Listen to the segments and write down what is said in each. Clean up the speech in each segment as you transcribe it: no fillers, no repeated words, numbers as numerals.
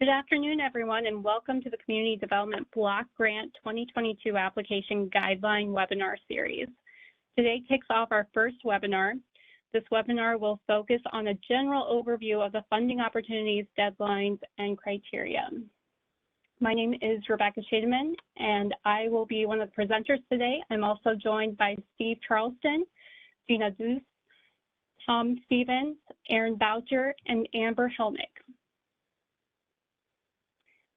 Good afternoon, everyone, and welcome to the Community Development Block Grant 2022 Application Guideline webinar series. Today kicks off our first webinar. This webinar will focus on a general overview of the funding opportunities, deadlines, and criteria. My name is Rebecca Schiedemann, and I will be one of the presenters today. I'm also joined by Steve Charleston, Gina Deuce, Tom Stevens, Aaron Boucher, and Amber Helmick.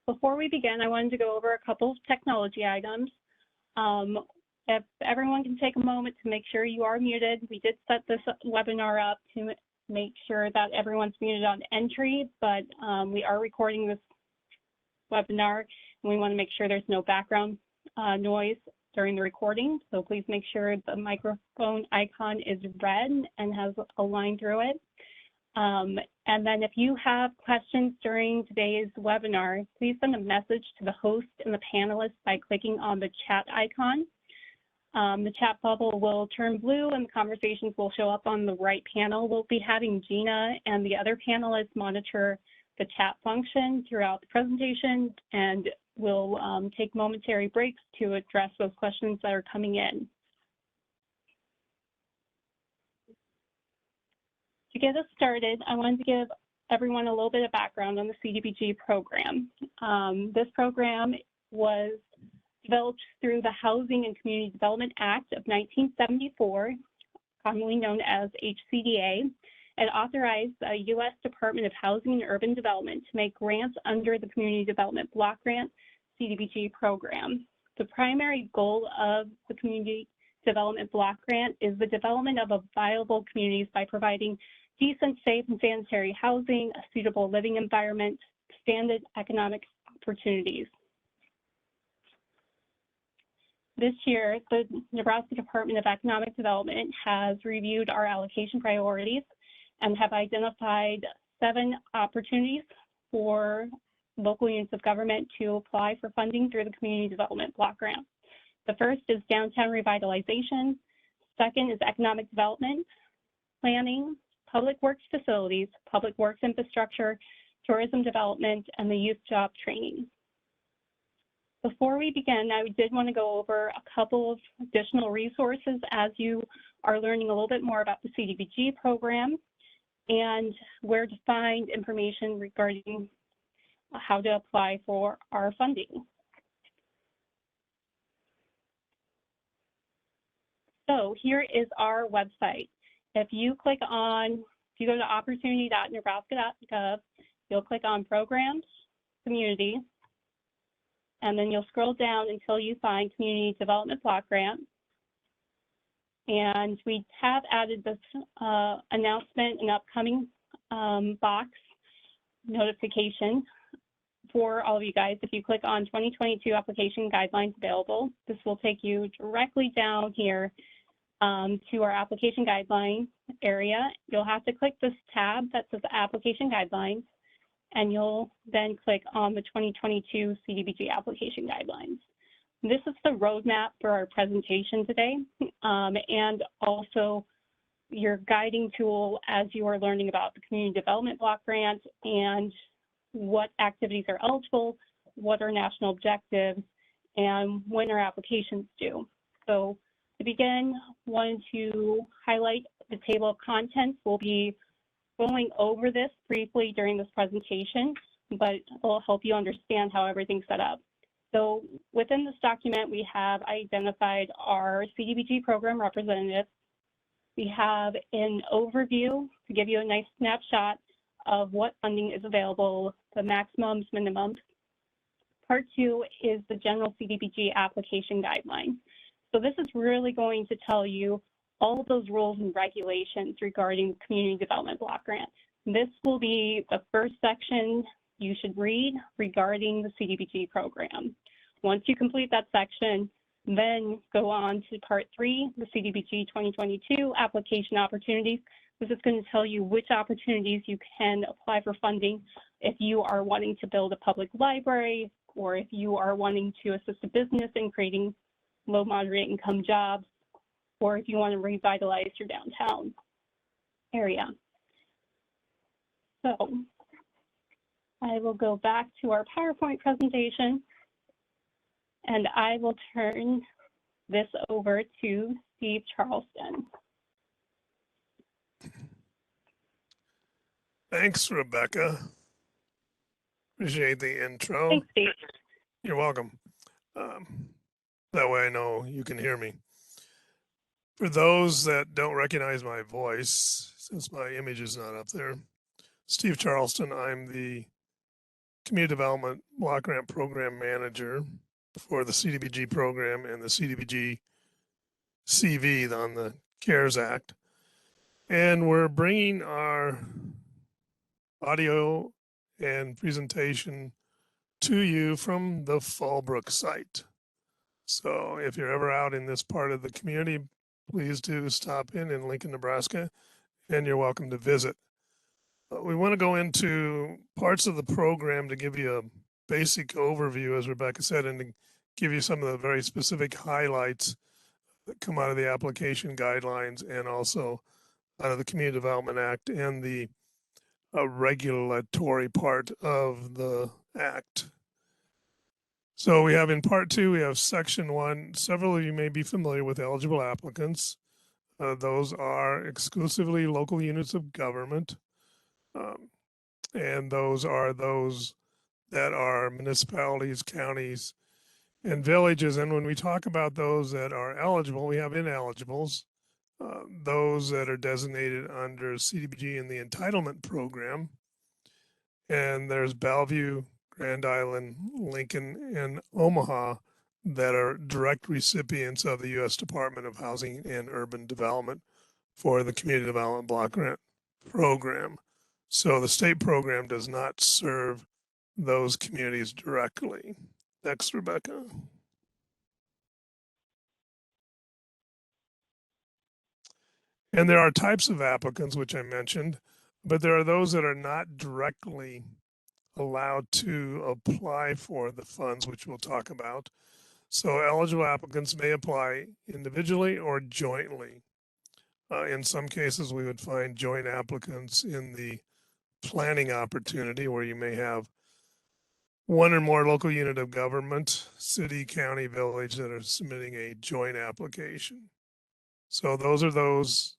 Before we begin, I wanted to go over a couple of technology items. If everyone can take a moment to make sure you are muted. We did set this webinar up to make sure that everyone's muted on entry, but we are recording this webinar, and we want to make sure there's no background noise during the recording. So please make sure the microphone icon is red and has a line through it. And then if you have questions during today's webinar, please send a message to the host and the panelists by clicking on the chat icon. The chat bubble will turn blue and the conversations will show up on the right panel. We'll be having Gina and the other panelists monitor the chat function throughout the presentation, and we'll take momentary breaks to address those questions that are coming in. To get us started, I wanted to give everyone a little bit of background on the CDBG program. This program was developed through the Housing and Community Development Act of 1974, commonly known as HCDA. It authorized the U.S. Department of Housing and Urban Development to make grants under the Community Development Block Grant CDBG program. The primary goal of the Community Development Block Grant is the development of viable communities by providing decent, safe, and sanitary housing, a suitable living environment, expanded economic opportunities. This year, the Nebraska Department of Economic Development has reviewed our allocation priorities and have identified 7 opportunities for local units of government to apply for funding through the Community Development Block Grant. The first is downtown revitalization. Second is economic development, planning, public works facilities, public works infrastructure, tourism development, and the youth job training. Before we begin, I did want to go over a couple of additional resources as you are learning a little bit more about the CDBG program and where to find information regarding how to apply for our funding. So here is our website. If you go to opportunity.nebraska.gov, you'll click on Programs, Community, and then you'll scroll down until you find Community Development Block Grant. And we have added this announcement and upcoming box notification for all of you guys. If you click on 2022 Application Guidelines Available, this will take you directly down here to our application guideline area. You'll have to click this tab that says Application Guidelines, and you'll then click on the 2022 CDBG Application Guidelines. This is the roadmap for our presentation today, and also your guiding tool as you are learning about the Community Development Block Grant and what activities are eligible, what are national objectives, and when are applications due. So to begin, wanted to highlight the table of contents. We'll be going over this briefly during this presentation, but it will help you understand how everything's set up. So within this document, we have identified our CDBG program representative. We have an overview to give you a nice snapshot of what funding is available, the maximums, minimums. Part 2 is the general CDBG application guideline. So this is really going to tell you all of those rules and regulations regarding Community Development Block Grant. This will be the first section you should read regarding the CDBG program. Once you complete that section, then go on to Part 3, the CDBG 2022 application opportunities. This is going to tell you which opportunities you can apply for funding if you are wanting to build a public library, or if you are wanting to assist a business in creating low moderate income jobs, or if you want to revitalize your downtown area. So I will go back to our PowerPoint presentation, and I will turn this over to Steve Charleston. Thanks, Rebecca. Appreciate the intro. Thanks, Steve. You're welcome. That way I know you can hear me. For those that don't recognize my voice, since my image is not up there, Steve Charleston, I'm the Community Development Block Grant Program Manager for the CDBG program and the CDBG CV on the CARES Act. And we're bringing our audio and presentation to you from the Fallbrook site. So if you're ever out in this part of the community, please do stop in Lincoln, Nebraska, and you're welcome to visit. We want to go into parts of the program to give you a basic overview, as Rebecca said, and to give you some of the very specific highlights that come out of the application guidelines and also out of the Community Development Act and the regulatory part of the Act. So we have in part 2, we have section 1. Several of you may be familiar with eligible applicants. Those are exclusively local units of government. And those are those that are municipalities, counties, and villages. And when we talk about those that are eligible, we have ineligibles. Those that are designated under CDBG in the entitlement program. And there's Bellevue, Grand Island, Lincoln, and Omaha that are direct recipients of the U.S. Department of Housing and Urban Development for the Community Development Block Grant Program. So the state program does not serve those communities directly. Next, Rebecca. And there are types of applicants, which I mentioned, but there are those that are not directly allowed to apply for the funds, which we'll talk about. So eligible applicants may apply individually or jointly. In some cases, we would find joint applicants in the planning opportunity where you may have one or more local unit of government, city, county, village that are submitting a joint application. So those are those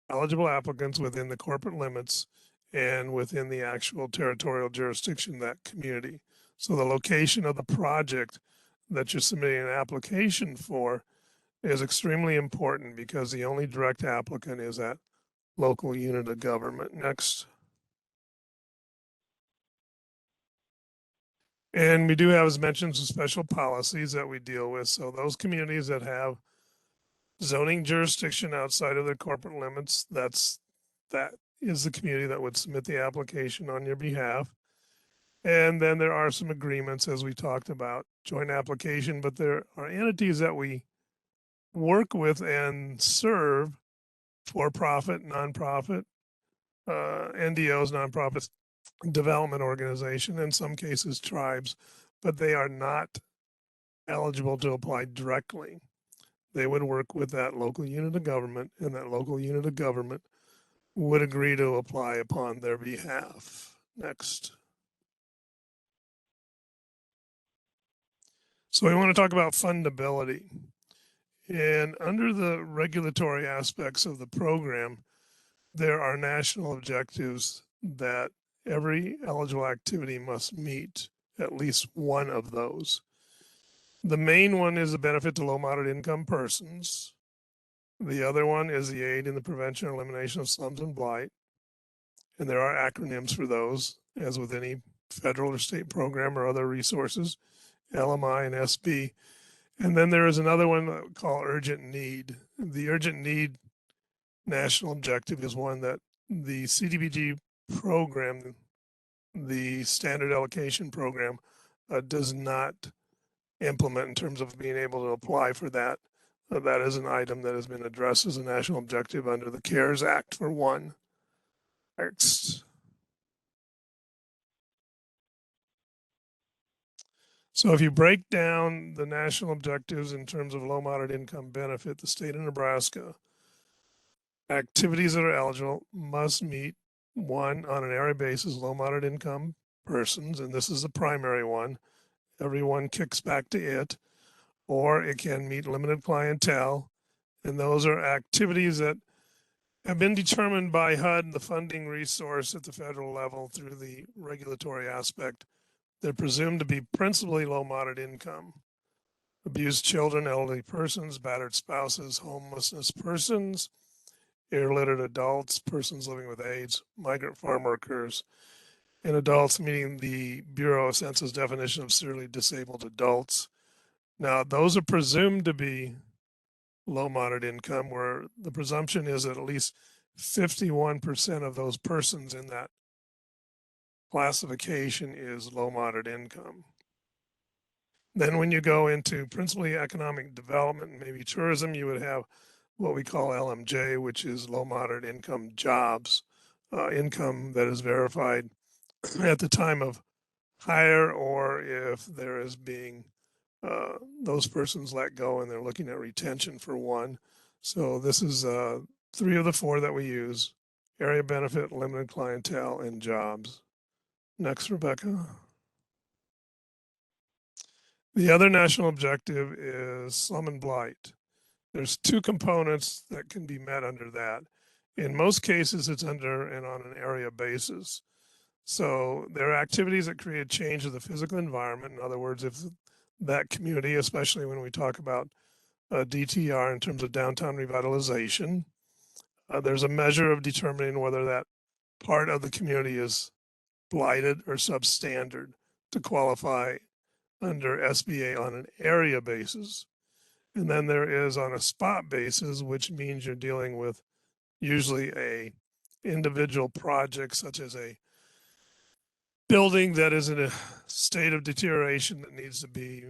eligible applicants within the corporate limits and within the actual territorial jurisdiction of that community. So the location of the project that you're submitting an application for is extremely important because the only direct applicant is that local unit of government. Next. And we do have, as mentioned, some special policies that we deal with. So those communities that have zoning jurisdiction outside of their corporate limits, that is the community that would submit the application on your behalf. And then there are some agreements, as we talked about, joint application, but there are entities that we work with and serve, for-profit, nonprofit, NDOs, nonprofits, development organization, in some cases tribes, but they are not eligible to apply directly. They would work with that local unit of government, and that local unit of government would agree to apply upon their behalf. Next. So we want to talk about fundability. And under the regulatory aspects of the program, there are national objectives that every eligible activity must meet at least one of those. The main one is the benefit to low moderate income persons. The other one is the aid in the prevention or elimination of slums and blight. And there are acronyms for those, as with any federal or state program or other resources, LMI and SB. And then there is another one called urgent need. The urgent need national objective is one that the CDBG program, the standard allocation program, does not implement in terms of being able to apply for that. That is an item that has been addressed as a national objective under the CARES Act for one. Next. So if you break down the national objectives in terms of low moderate income benefit, the state of Nebraska, activities that are eligible must meet one, on an area basis, low moderate income persons, and this is the primary one. Everyone kicks back to it, or it can meet limited clientele. And those are activities that have been determined by HUD, the funding resource at the federal level through the regulatory aspect. They're presumed to be principally low moderate income. Abused children, elderly persons, battered spouses, homelessness persons, illiterate adults, persons living with AIDS, migrant farm workers, and adults meeting the Bureau of Census definition of severely disabled adults. Now, those are presumed to be low moderate income, where the presumption is that at least 51% of those persons in that classification is low moderate income. Then when you go into principally economic development and maybe tourism, you would have what we call LMJ, which is low moderate income jobs, income that is verified at the time of hire, or if there is being those persons let go and they're looking at retention for one. So this is 3 of the 4 that we use: area benefit, limited clientele, and jobs. Next, Rebecca. The other national objective is slum and blight. There's 2 components that can be met under that. In most cases, it's under and on an area basis. So there are activities that create change of the physical environment. In other words, if that community, especially when we talk about DTR in terms of downtown revitalization, there's a measure of determining whether that part of the community is blighted or substandard to qualify under SBA on an area basis. And then there is on a spot basis, which means you're dealing with usually a individual project, such as a building that is in a state of deterioration that needs to be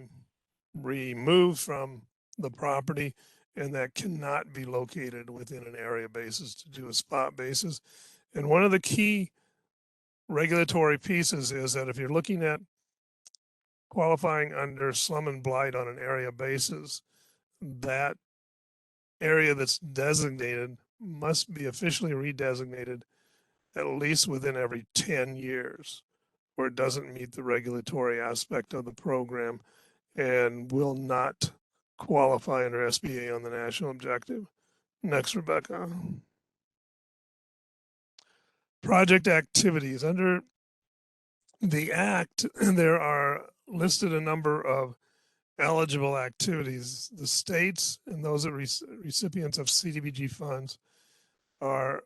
removed from the property, and that cannot be located within an area basis to do a spot basis. And one of the key regulatory pieces is that if you're looking at qualifying under slum and blight on an area basis, that area that's designated must be officially redesignated at least within every 10 years, or it doesn't meet the regulatory aspect of the program and will not qualify under SBA on the national objective. Next, Rebecca. Project activities. Under the Act, there are listed a number of eligible activities. The states and those that recipients of CDBG funds are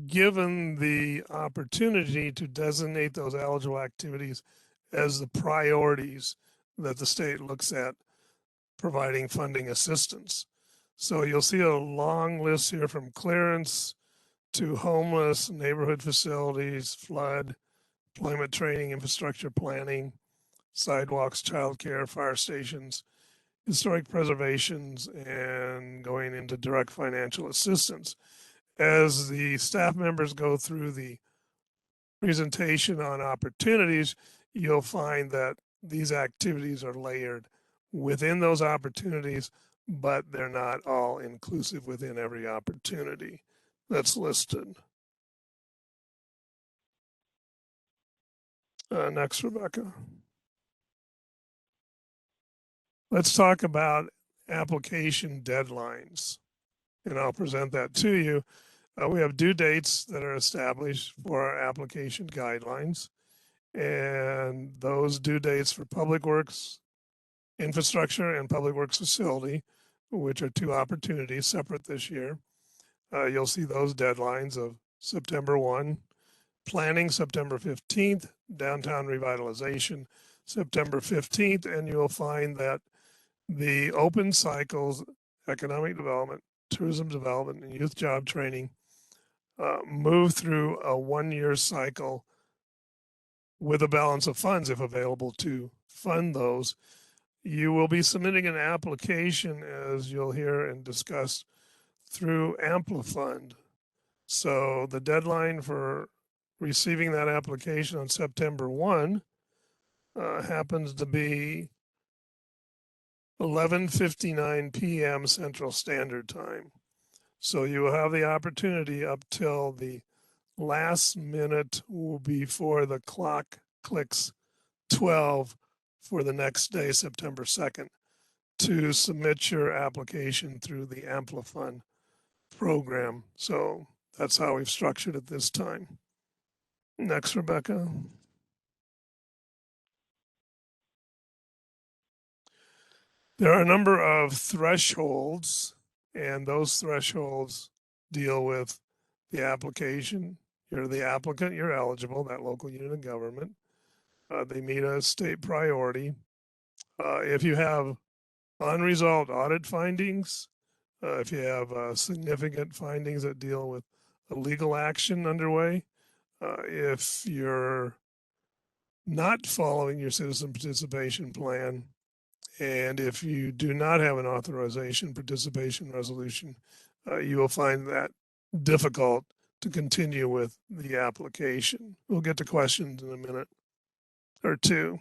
given the opportunity to designate those eligible activities as the priorities that the state looks at providing funding assistance. So you'll see a long list here from clearance to homeless, neighborhood facilities, flood, employment training, infrastructure planning, sidewalks, childcare, fire stations, historic preservations, and going into direct financial assistance. As the staff members go through the presentation on opportunities, you'll find that these activities are layered within those opportunities, but they're not all inclusive within every opportunity that's listed. Next, Rebecca. Let's talk about application deadlines, and I'll present that to you. We have due dates that are established for our application guidelines, and those due dates for public works, infrastructure, and public works facility, which are 2 opportunities separate this year. You'll see those deadlines of September 1, planning September 15th, downtown revitalization September 15th, and you'll find that the open cycles, economic development, tourism development, and youth job training move through a 1-year cycle with a balance of funds if available to fund those. You will be submitting an application, as you'll hear and discuss, through Amplifund. So the deadline for receiving that application on September 1 happens to be 11:59 p.m. Central Standard Time. So you will have the opportunity up till the last minute before the clock clicks 12 for the next day, September 2nd, to submit your application through the Amplifund program. So that's how we've structured it this time. Next, Rebecca. There are a number of thresholds, and those thresholds deal with the application. You're the applicant, you're eligible, that local unit of government. They meet a state priority. If you have unresolved audit findings, if you have significant findings that deal with a legal action underway, if you're not following your citizen participation plan, and if you do not have an authorization participation resolution, you will find that difficult to continue with the application. We'll get to questions in a minute or two.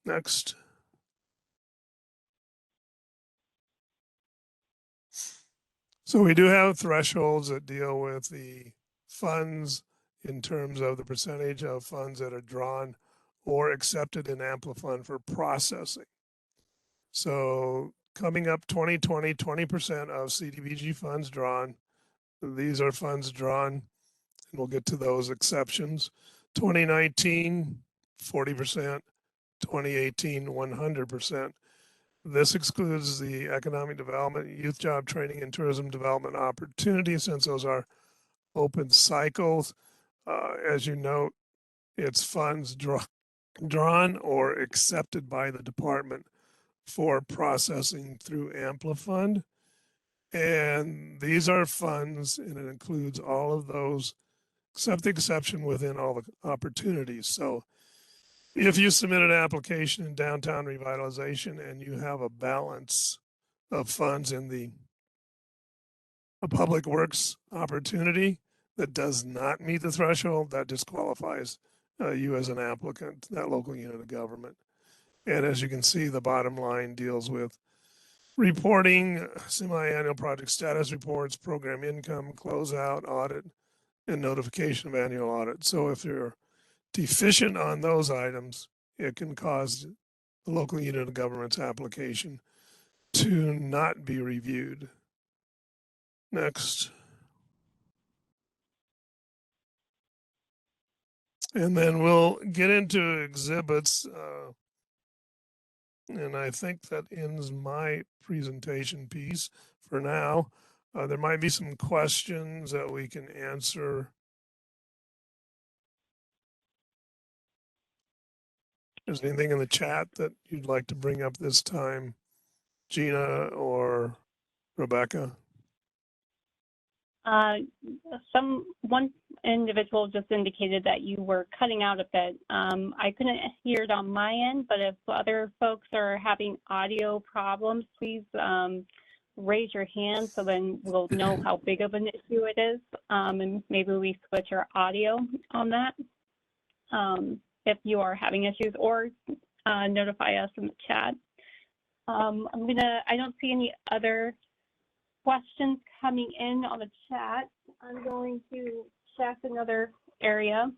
Next. So we do have thresholds that deal with the funds in terms of the percentage of funds that are drawn or accepted in Amplifund for processing. So coming up 2020, 20% of CDBG funds drawn. These are funds drawn, and we'll get to those exceptions. 2019, 40%, 2018, 100%. This excludes the economic development, youth job training, and tourism development opportunities, since those are open cycles. As you note, it's funds drawn or accepted by the department for processing through Amplifund. And these are funds, and it includes all of those, except the exception within all the opportunities. So if you submit an application in downtown revitalization and you have a balance of funds in the public works opportunity that does not meet the threshold, that disqualifies you as an applicant, that local unit of government. And as you can see, the bottom line deals with reporting, semi-annual project status reports, program income, closeout, audit, and notification of annual audit. So if you're deficient on those items, it can cause the local unit of government's application to not be reviewed. Next. And then we'll get into exhibits. And I think that ends my presentation piece for now. There might be some questions that we can answer. Is there anything in the chat that you'd like to bring up this time, Gina or Rebecca? One individual just indicated that you were cutting out a bit. I couldn't hear it on my end, but if other folks are having audio problems, please raise your hand so then we'll know how big of an issue it is, and maybe we switch our audio on that if you are having issues, or notify us in the chat. I don't see any other questions coming in on the chat. I'm going to check another area.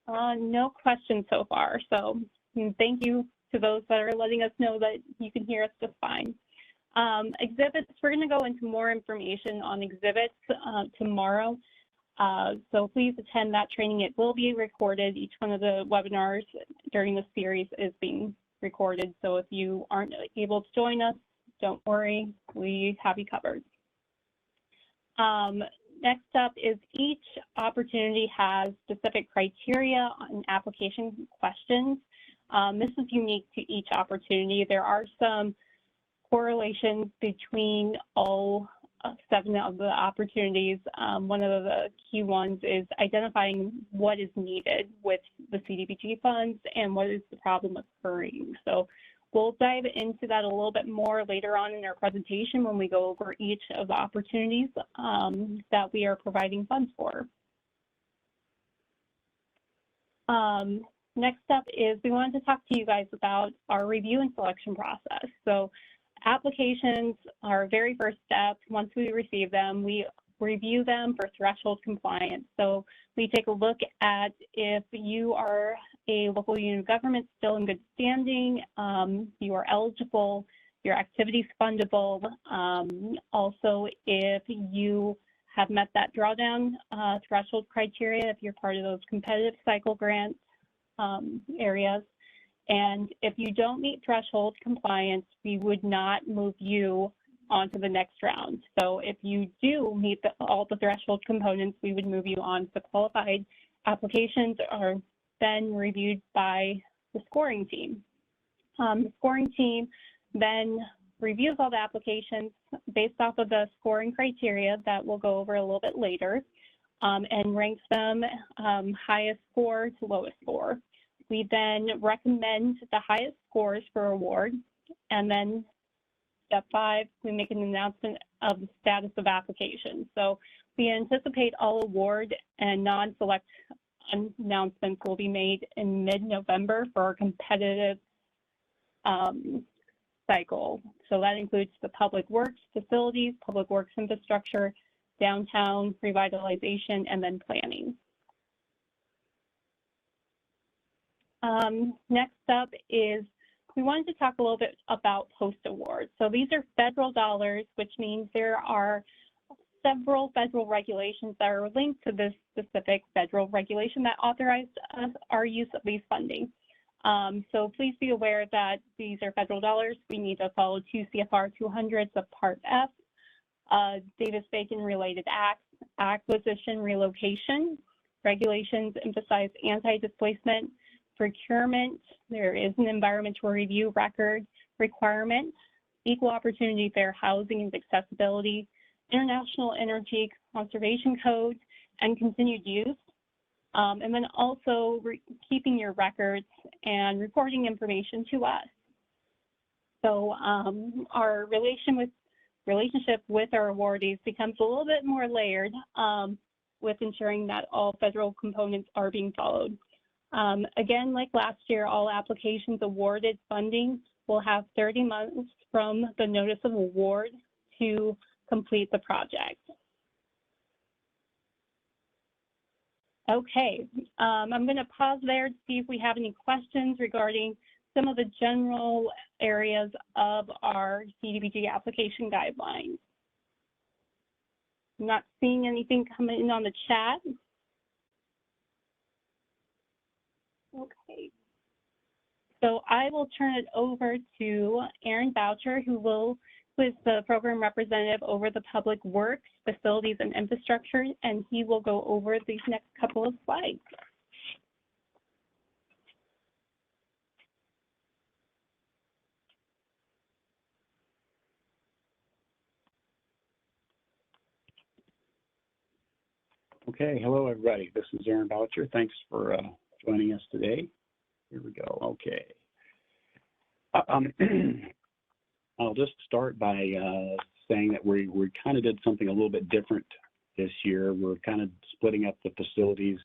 No questions so far, so thank you to those that are letting us know that you can hear us just fine. Exhibits, we're going to go into more information on exhibits tomorrow, so please attend that training. It will be recorded. Each one of the webinars during the series is being recorded, so if you aren't able to join us, don't worry, we have you covered. Next up is each opportunity has specific criteria and application questions. This is unique to each opportunity. There are some correlations between all 7 of the opportunities. One of the key ones is identifying what is needed with the CDBG funds and what is the problem occurring. So we'll dive into that a little bit more later on in our presentation when we go over each of the opportunities that we are providing funds for. Next up is we wanted to talk to you guys about our review and selection process. So applications are our very first step. Once we receive them, we review them for threshold compliance. So we take a look at if you are a local unit of government still in good standing, you are eligible, your activities fundable. Also, if you have met that drawdown threshold criteria, if you're part of those competitive cycle grant areas. And if you don't meet threshold compliance, we would not move you on to the next round. So if you do meet all the threshold components, we would move you on. The qualified applications are then reviewed by the scoring team. The scoring team then reviews all the applications based off of the scoring criteria that we'll go over a little bit later, and ranks them highest score to lowest score. We then recommend the highest scores for award, and then step 5, we make an announcement of the status of application. So we anticipate all award and non-select announcements will be made in mid-November for our competitive cycle. So that includes the public works facilities, public works infrastructure, downtown revitalization, and then planning. Next up is we wanted to talk a little bit about post-award. So these are federal dollars, which means there are several federal regulations that are linked to this specific federal regulation that authorized our use of these funding. So please be aware that these are federal dollars. We need to follow 2 CFR 200 of Part F, Davis-Bacon related acts, acquisition, relocation, regulations emphasize anti-displacement, procurement, there is an environmental review record requirement, equal opportunity fair housing and accessibility, international energy conservation code, and continued use. And then also keeping your records and reporting information to us. So our relationship with our awardees becomes a little bit more layered with ensuring that all federal components are being followed. Again, like last year, all applications awarded funding will have 30 months from the notice of award to complete the project. Okay, I'm going to pause there to see if we have any questions regarding some of the general areas of our CDBG application guidelines. I'm not seeing anything come in on the chat. Okay, so I will turn it over to Aaron Boucher, who is the program representative over the public works, facilities, and infrastructure, and he will go over these next couple of slides. Okay, hello everybody. This is Aaron Boucher. Thanks for joining us today. Here we go. Okay. I'll just start by saying that we kind of did something a little bit different this year. We're kind of splitting up the facilities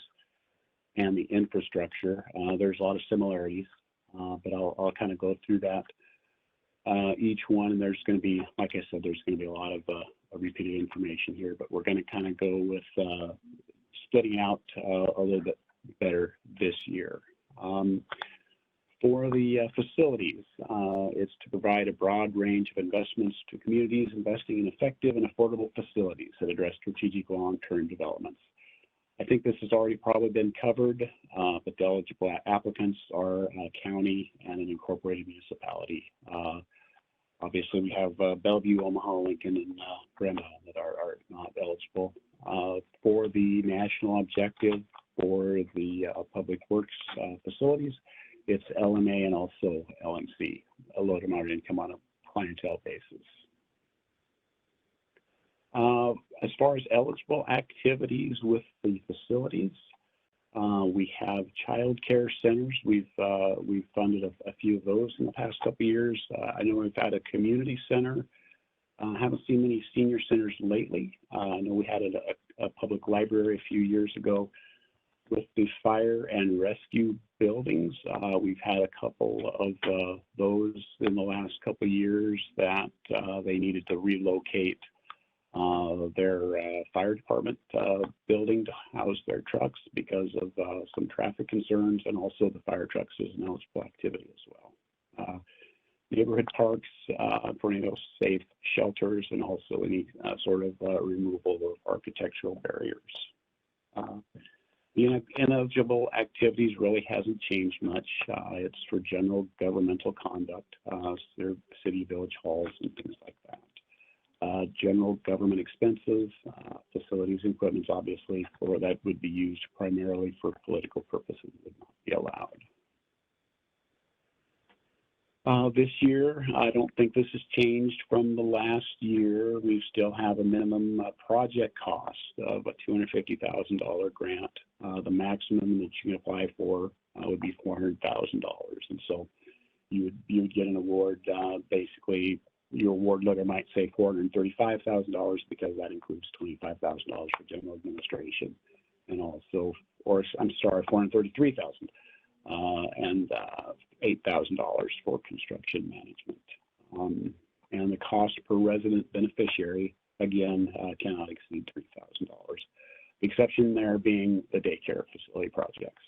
and the infrastructure. There's a lot of similarities, but I'll kind of go through that. Each one, there's going to be, like I said, there's going to be a lot of repeated information here, but we're going to kind of go with splitting out a little bit better this year. For the facilities, it's to provide a broad range of investments to communities, investing in effective and affordable facilities that address strategic long-term developments. I think this has already probably been covered, but the eligible applicants are county and an incorporated municipality. Obviously, we have Bellevue, Omaha, Lincoln, and Brenda that are not eligible. For the national objective for the public works facilities, it's LMA and also LMC, a low to moderate income on a clientele basis. As far as eligible activities with the facilities, we have child care centers. We've funded a few of those in the past couple of years. I know we've had a community center. Haven't seen many senior centers lately. I know we had a public library a few years ago. With the fire and rescue buildings, we've had a couple of those in the last couple of years that they needed to relocate their fire department building to house their trucks because of some traffic concerns, and also the fire trucks is an eligible activity as well. Neighborhood parks, tornado safe shelters, and also any sort of removal of architectural barriers. The ineligible activities really hasn't changed much. It's for general governmental conduct, city, village halls, and things like that. General government expenses, facilities and equipment, obviously, or that would be used primarily for political purposes, would not be allowed. This year, I don't think this has changed from the last year. We still have a minimum project cost of a $250,000 grant. The maximum that you can apply for would be $400,000, and so you would get an award. Basically, your award letter might say $435,000 because that includes $25,000 for general administration, and also, or I'm sorry, $433,000. And $8,000 for construction management. And the cost per resident beneficiary, again, cannot exceed $3,000. The exception there being the daycare facility projects.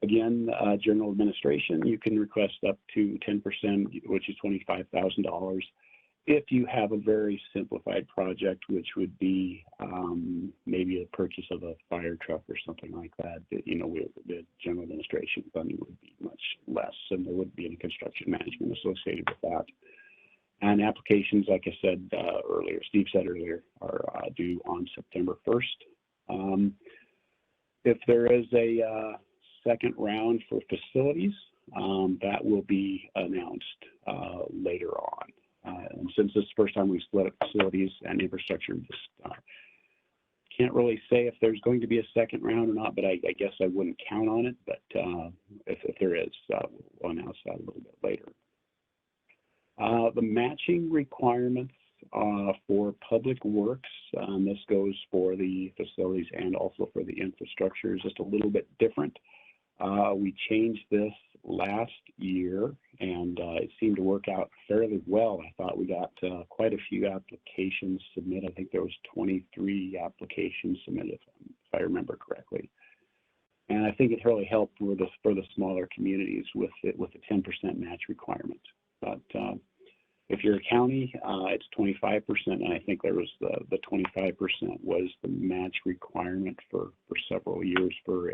Again, general administration, you can request up to 10%, which is $25,000. If you have a very simplified project, which would be maybe a purchase of a fire truck or something like that, you know, the general administration funding would be much less, and there wouldn't be any construction management associated with that. And applications, like I said earlier, Steve said earlier, are due on September 1st. If there is a second round for facilities, that will be announced later on. And since this is the first time we split up facilities and infrastructure, just can't really say if there's going to be a second round or not, but I guess I wouldn't count on it. But if there is, we'll announce that a little bit later. The matching requirements for public works, this goes for the facilities and also for the infrastructure, is just a little bit different. We changed this last year, and it seemed to work out fairly well. I thought we got quite a few applications submitted. I think there was 23 applications submitted, if I remember correctly. And I think it really helped for the smaller communities with the 10% match requirement. But if you're a county, it's 25%, and I think there was the 25% was the match requirement for several years for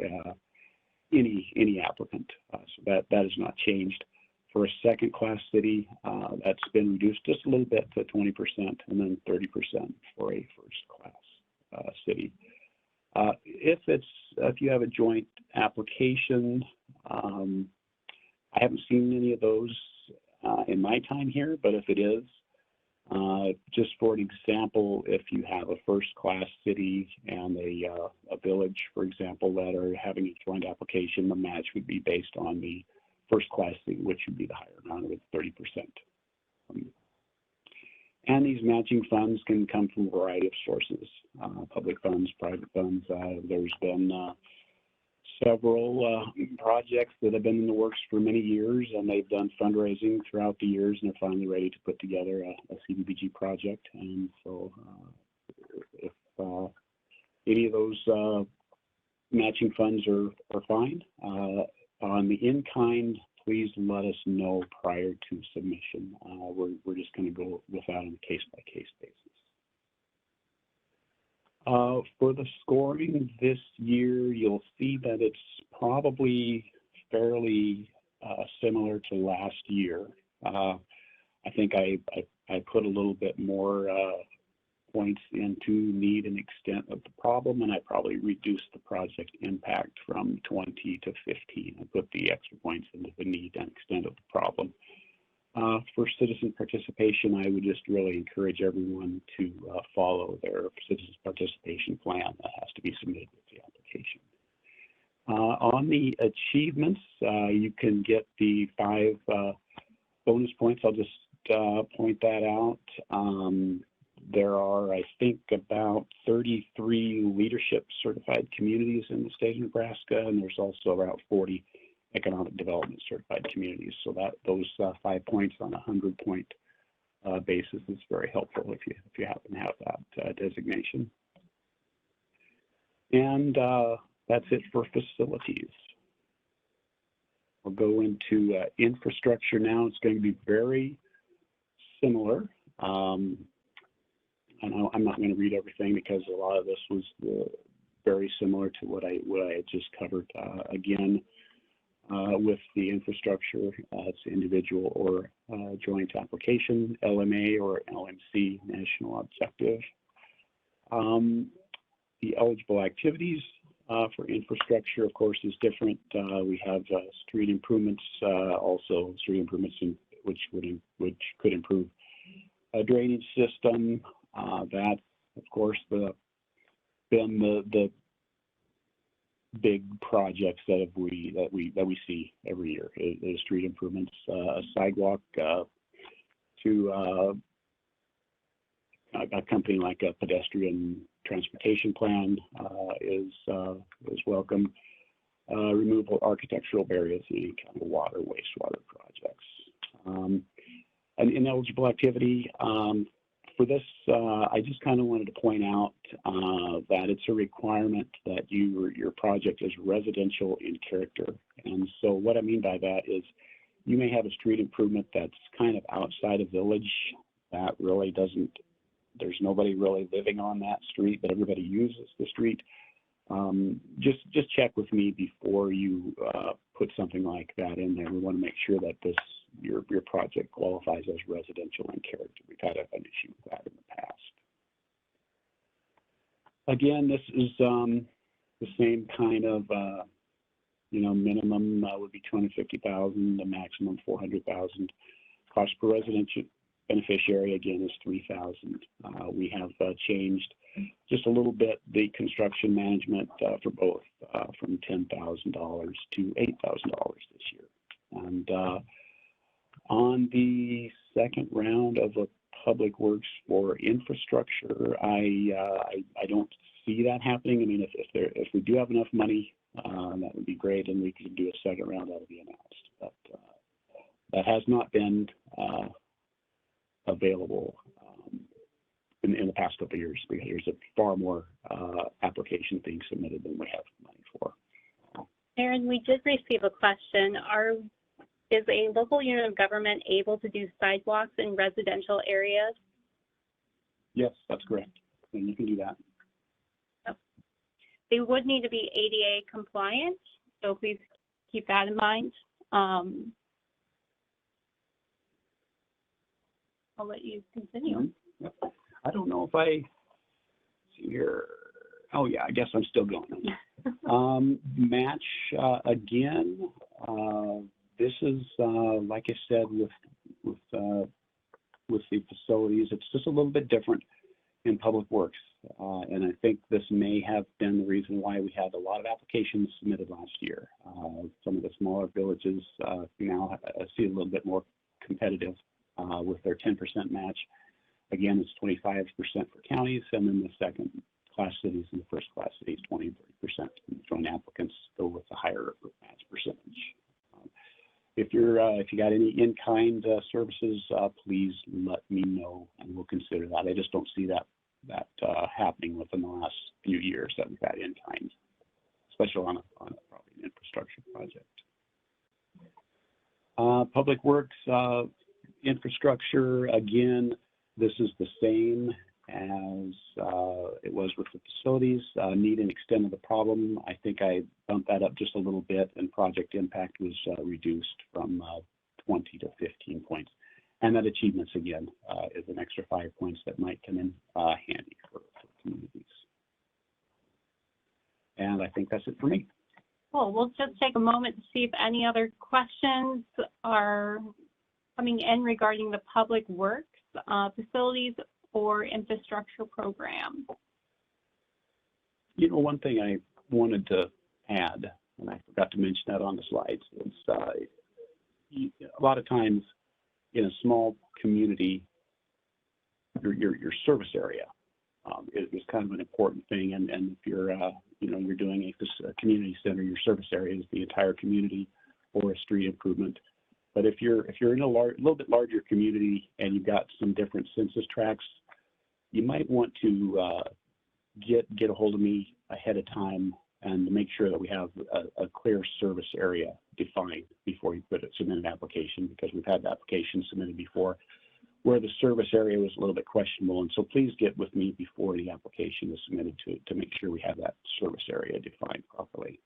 any applicant. So that has not changed. For a second class city, that's been reduced just a little bit to 20%, and then 30% for a first class city. If you have a joint application, I haven't seen any of those in my time here, but if it is, just for an example, if you have a first-class city and a village, for example, that are having a joint application, the match would be based on the first-class city, which would be the higher amount with 30%. And these matching funds can come from a variety of sources, public funds, private funds. There's been several projects that have been in the works for many years, and they've done fundraising throughout the years, and they're finally ready to put together a CDBG project. And so if any of those matching funds are fine, on the in-kind, please let us know prior to submission. We're just going to go with that on a case-by-case basis. For the scoring this year, you'll see that it's probably fairly similar to last year. I think I put a little bit more points into need and extent of the problem, and I probably reduced the project impact from 20 to 15. I put the extra points into the need and extent of the problem. For citizen participation, I would just really encourage everyone to follow their citizen participation plan that has to be submitted with the application. On the achievements, you can get the 5 bonus points. I'll just point that out. There are, I think, about 33 leadership certified communities in the state of Nebraska, and there's also about 40 economic development certified communities. So that those 5 points on a 100-point basis is very helpful if you happen to have that designation. And that's it for facilities. We'll go into infrastructure now. It's going to be very similar. And I'm not going to read everything because a lot of this was very similar to what I had just covered. Again, with the infrastructure, it's individual or joint application, LMA or LMC, national objective. The eligible activities for infrastructure, of course, is different. We have street improvements, also street improvements which could improve a drainage system. That, of course, been the big projects that we see every year is street improvements. A sidewalk to a company like a pedestrian transportation plan is welcome. Removal architectural barriers in any kind of water, wastewater projects. An ineligible activity. For this, I just kind of wanted to point out that it's a requirement that your project is residential in character. And so what I mean by that is you may have a street improvement that's kind of outside a village that really doesn't, there's nobody really living on that street, but everybody uses the street. Just check with me before you put something like that in there. We want to make sure that your project qualifies as residential in character. We've had an issue with that in the past. Again, this is the same kind of minimum would be $250,000, the maximum $400,000. Cost per residential beneficiary again is $3,000. We have changed just a little bit the construction management for both from $10,000 to $8,000 this year. And on the second round of a public works for infrastructure, I don't see that happening. I mean, if we do have enough money, that would be great, and we could do a second round. That would be announced. But that has not been available in the past couple of years because there's a far more applications being submitted than we have money for. Aaron, we did receive a question. Is a local unit of government able to do sidewalks in residential areas? Yes, that's correct. And you can do that. Oh. They would need to be ADA compliant, so please keep that in mind. I'll let you continue. Mm-hmm. Yep. I don't know if I see here. Oh yeah, I guess I'm still going. Match again. This is like I said with the facilities. It's just a little bit different in public works, and I think this may have been the reason why we had a lot of applications submitted last year. Some of the smaller villages now see a little bit more competitive with their 10% match. Again, it's 25% for counties, and then the second class cities and the first class cities, 20 and 30%. Joint applicants go with the higher match percentage. If you got any in-kind services, please let me know, and we'll consider that. I just don't see that happening within the last few years that we've had in-kind, especially on probably an infrastructure project. Public works, infrastructure, again, this is the same as it was with the facilities. Need and extent of the problem, I think I bumped that up just a little bit, and project impact was reduced from 20 to 15 points. And that achievements, again, is an extra 5 points that might come in handy for communities. And I think that's it for me. Cool. We'll just take a moment to see if any other questions are coming in regarding the public works, facilities, or infrastructure program. You know, one thing I wanted to add, and I forgot to mention that on the slides, is a lot of times in a small community, your service area is kind of an important thing. And if you're you're doing a community center, your service area is the entire community or a street improvement. But if you're in a little bit larger community and you've got some different census tracts, you might want to get a hold of me ahead of time and make sure that we have a clear service area defined before you submit an application, because we've had the application submitted before where the service area was a little bit questionable. And so please get with me before the application is submitted to make sure we have that service area defined properly.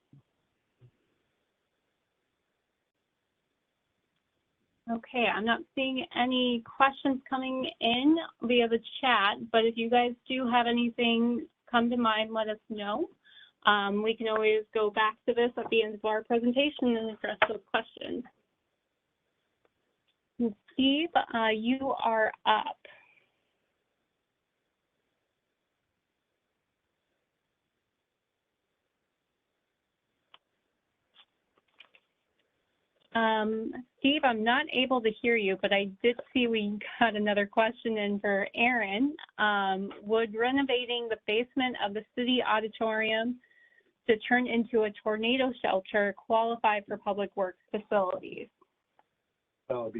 Okay, I'm not seeing any questions coming in via the chat, but if you guys do have anything come to mind, let us know. We can always go back to this at the end of our presentation and address those questions. Steve, you are up. Steve, I'm not able to hear you, but I did see we got another question in for Aaron. Would renovating the basement of the city auditorium to turn into a tornado shelter qualify for public works facilities? Well,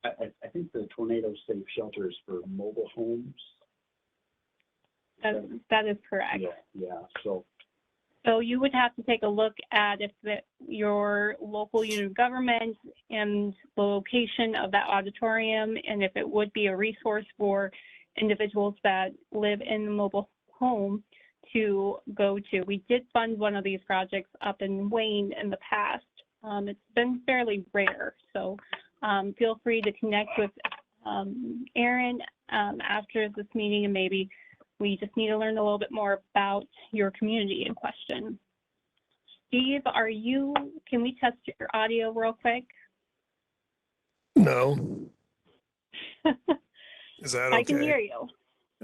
I think the tornado safe shelters for mobile homes. That is correct. Yeah. So you would have to take a look at if your local unit of government and the location of that auditorium, and if it would be a resource for individuals that live in the mobile home to go to. We did fund one of these projects up in Wayne in the past. It's been fairly rare, so feel free to connect with Aaron after this meeting, and maybe we just need to learn a little bit more about your community in question. Steve, can we test your audio real quick? No. Is that okay? I can hear you.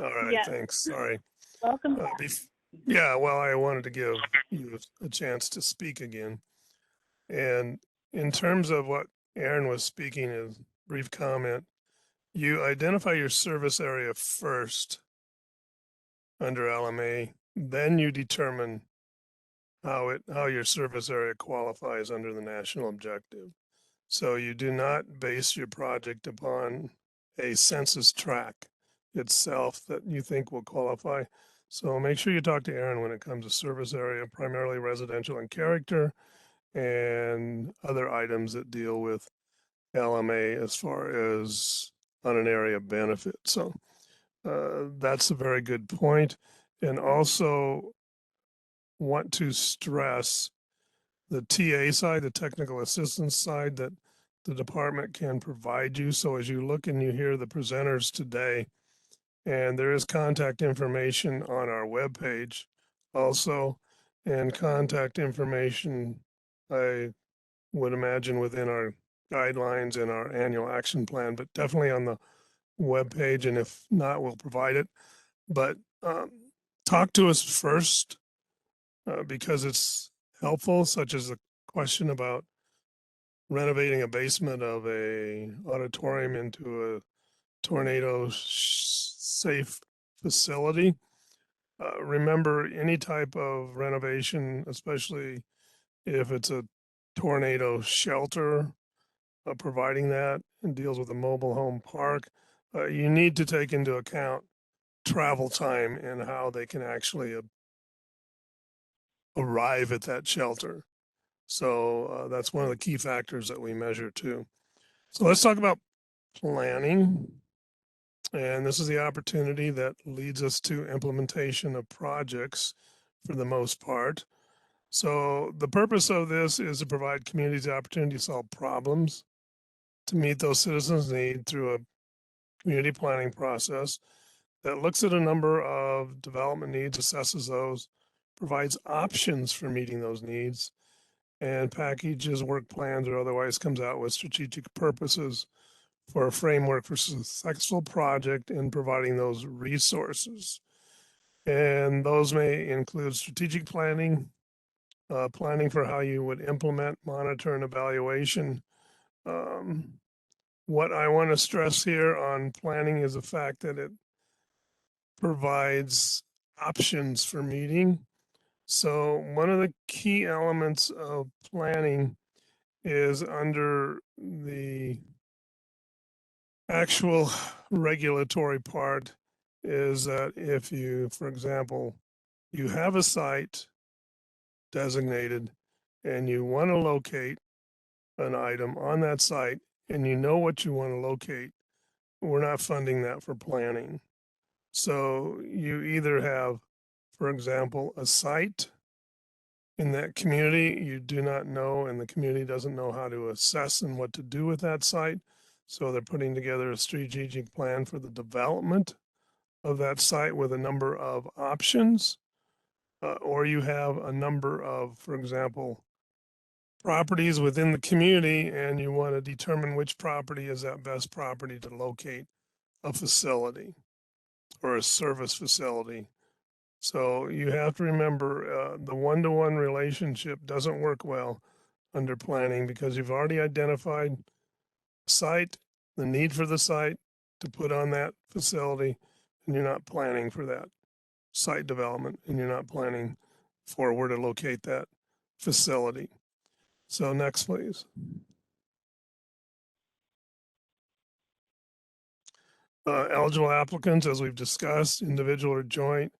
All right, yes. Thanks. Sorry. Welcome back. Yeah, well, I wanted to give you a chance to speak again. And in terms of what Aaron was speaking, a brief comment, you identify your service area first under LMA, then you determine how your service area qualifies under the national objective. So you do not base your project upon a census tract itself that you think will qualify. So make sure you talk to Aaron when it comes to service area, primarily residential in character, and other items that deal with LMA as far as on an area of benefit. So that's a very good point. And also want to stress the TA side, the technical assistance side that the department can provide you. So as you look and you hear the presenters today, and there is contact information on our webpage also, and contact information, I would imagine, within our guidelines and our annual action plan, but definitely on the webpage, and if not, we'll provide it. But talk to us first because it's helpful, such as a question about renovating a basement of a auditorium into a tornado safe facility. Remember, any type of renovation, especially if it's a tornado shelter, providing that and deals with a mobile home park, you need to take into account travel time and how they can actually arrive at that shelter. So that's one of the key factors that we measure too. So let's talk about planning. And this is the opportunity that leads us to implementation of projects for the most part. So the purpose of this is to provide communities the opportunity to solve problems, to meet those citizens' needs through a community planning process that looks at a number of development needs, assesses those, provides options for meeting those needs, and packages, work plans, or otherwise comes out with strategic purposes for a framework for successful project in providing those resources. And those may include strategic planning, planning for how you would implement, monitor, and evaluation. What I want to stress here on planning is the fact that it provides options for meeting. So one of the key elements of planning is under the actual regulatory part is that if you, for example, you have a site designated and you want to locate an item on that site and you know what you want to locate, we're not funding that for planning. So you either have, for example, a site in that community you do not know, and the community doesn't know how to assess and what to do with that site. So they're putting together a strategic plan for the development of that site with a number of options. Or you have a number of, for example, properties within the community, and you want to determine which property is that best property to locate a facility or a service facility. So you have to remember the one-to-one relationship doesn't work well under planning because you've already identified site, the need for the site to put on that facility, and you're not planning for that site development, and you're not planning for where to locate that facility. So next, please. Eligible applicants, as we've discussed, individual or joint.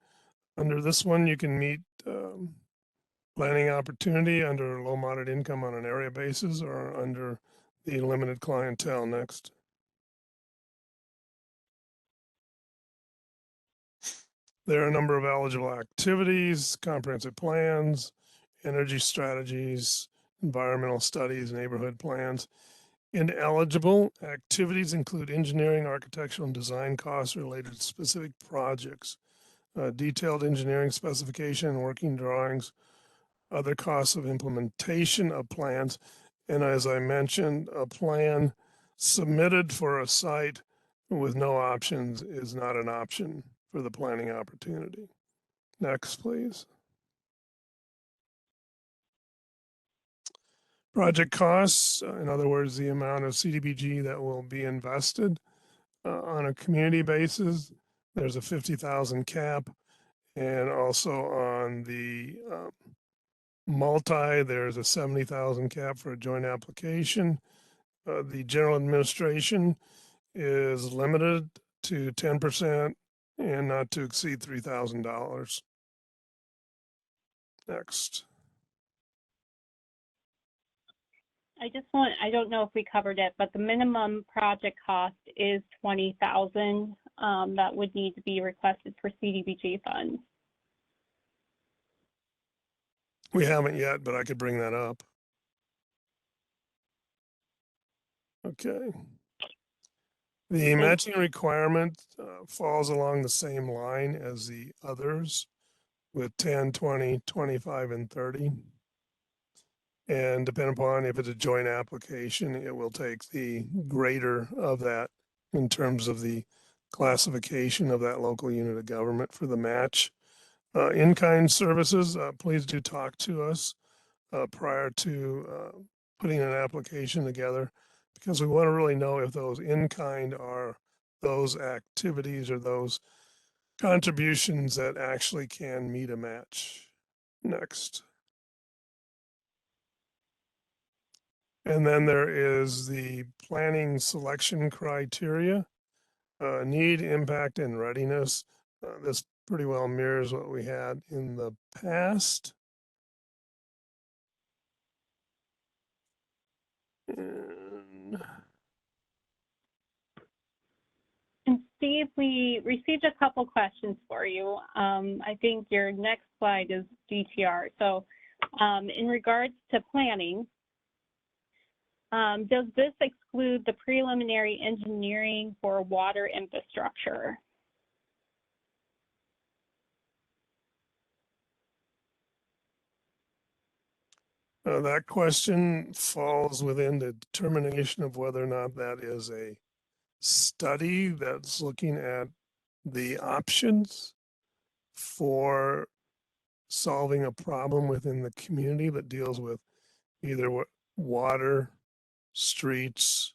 Under this one, you can meet planning opportunity under low moderate income on an area basis or under the limited clientele. Next. There are a number of eligible activities, comprehensive plans, energy strategies, environmental studies, neighborhood plans. Ineligible activities include engineering, architectural, and design costs related to specific projects, detailed engineering specification and working drawings, other costs of implementation of plans. And as I mentioned, a plan submitted for a site with no options is not an option for the planning opportunity. Next, please. Project costs, in other words, the amount of CDBG that will be invested on a community basis. There's a 50,000 cap, and also on the multi, there's a 70,000 cap for a joint application. The general administration is limited to 10% and not to exceed $3,000. Next. I don't know if we covered it, but the minimum project cost is $20,000 that would need to be requested for CDBG funds. We haven't yet, but I could bring that up. Okay. The matching requirement falls along the same line as the others with 10, 20, 25, and 30. And depending upon if it's a joint application, it will take the greater of that in terms of the classification of that local unit of government for the match. In-kind services, please do talk to us prior to putting an application together, because we want to really know if those in-kind are those activities or those contributions that actually can meet a match. Next. And then there is the planning selection criteria, need, impact, and readiness. This pretty well mirrors what we had in the past. And Steve, we received a couple questions for you. I think your next slide is DTR. So in regards to planning, does this exclude the preliminary engineering for water infrastructure? That question falls within the determination of whether or not that is a study that's looking at the options for solving a problem within the community that deals with either water, streets,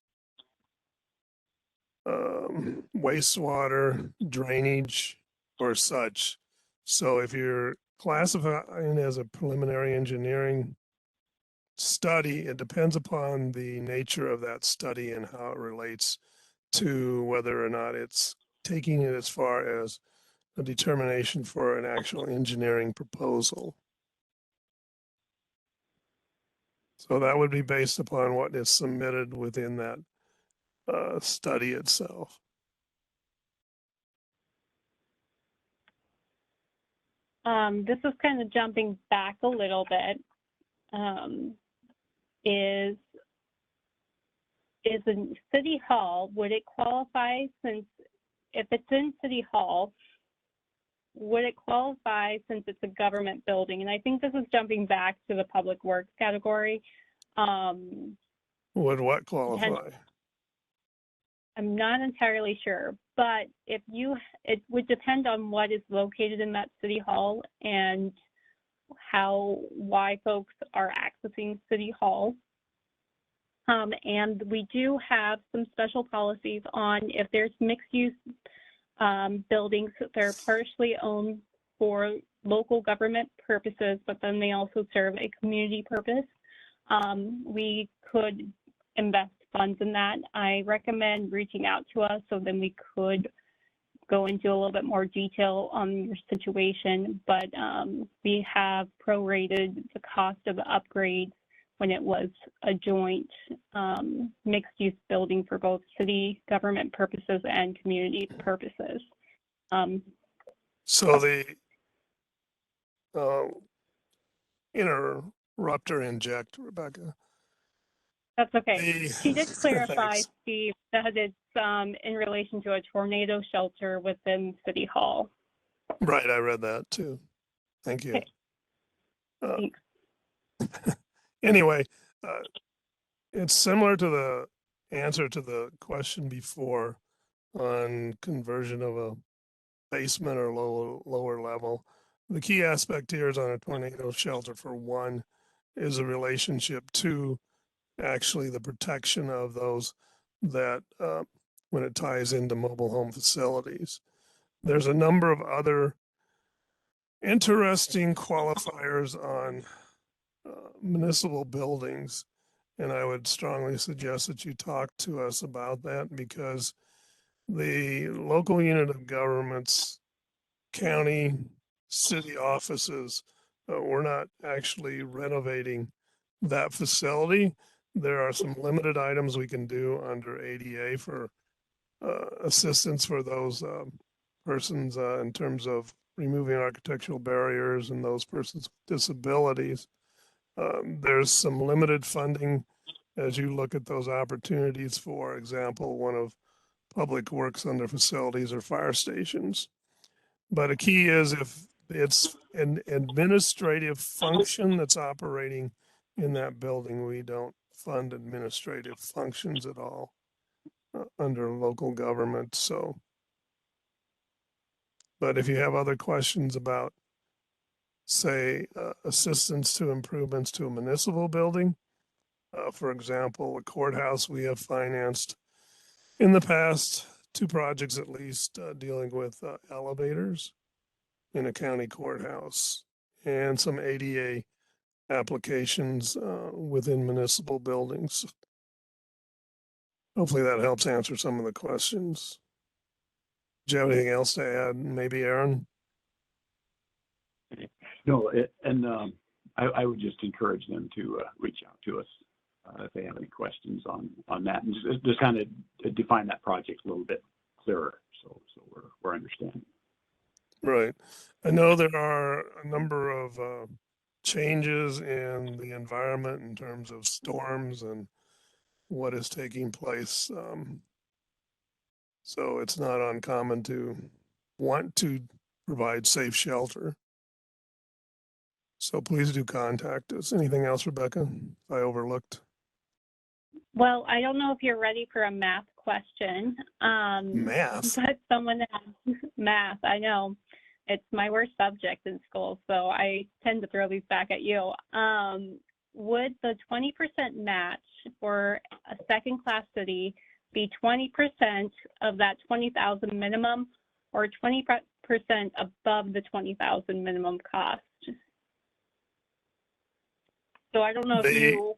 wastewater, drainage, or such. So if you're classifying as a preliminary engineering study, it depends upon the nature of that study and how it relates to whether or not it's taking it as far as a determination for an actual engineering proposal. So that would be based upon what is submitted within that study itself. This is kind of jumping back a little bit. Is in City Hall, would it qualify, since if it's in City Hall, would it qualify since it's a government building? And I think this is jumping back to the public works category. Would what qualify? I'm not entirely sure, but it would depend on what is located in that City Hall and why folks are accessing City Hall. And we do have some special policies on if there's mixed use buildings that they're partially owned for local government purposes, but then they also serve a community purpose. We could invest funds in that. I recommend reaching out to us so then we could go into a little bit more detail on your situation, but we have prorated the cost of the upgrade when it was a joint mixed-use building for both city government purposes and community purposes. So the interrupt or inject, Rebecca. That's okay. She did clarify, Thanks. Steve, that it's in relation to a tornado shelter within City Hall. Right, I read that too. Thank you. Okay. Thanks. Anyway, it's similar to the answer to the question before on conversion of a basement or lower level. The key aspect here is on a tornado shelter, for one, is a relationship to actually the protection of those that when it ties into mobile home facilities. There's a number of other interesting qualifiers on municipal buildings, and I would strongly suggest that you talk to us about that, because the local unit of governments, county, city offices, we're not actually renovating that facility. There are some limited items we can do under ADA for assistance for those persons in terms of removing architectural barriers and those persons with disabilities. There's some limited funding as you look at those opportunities. For example, one of public works under facilities or fire stations. But a key is if it's an administrative function that's operating in that building, we don't fund administrative functions at all under local government. So, but if you have other questions about, say, assistance to improvements to a municipal building, for example, a courthouse, we have financed in the past 2 projects at least dealing with elevators in a county courthouse and some ADA applications within municipal buildings. Hopefully that helps answer some of the questions. Do you have anything else to add? Maybe Aaron? No, I would just encourage them to reach out to us if they have any questions on that, and just kind of define that project a little bit clearer, so we're understanding. Right. I know there are a number of changes in the environment in terms of storms and what is taking place. So it's not uncommon to want to provide safe shelter. So please do contact us. Anything else, Rebecca, I overlooked? Well, I don't know if you're ready for a math question. Math? But someone asked, math, I know. It's my worst subject in school, so I tend to throw these back at you. Would the 20% match for a second-class city be 20% of that 20,000 minimum, or 20% above the 20,000 minimum cost? So I don't know if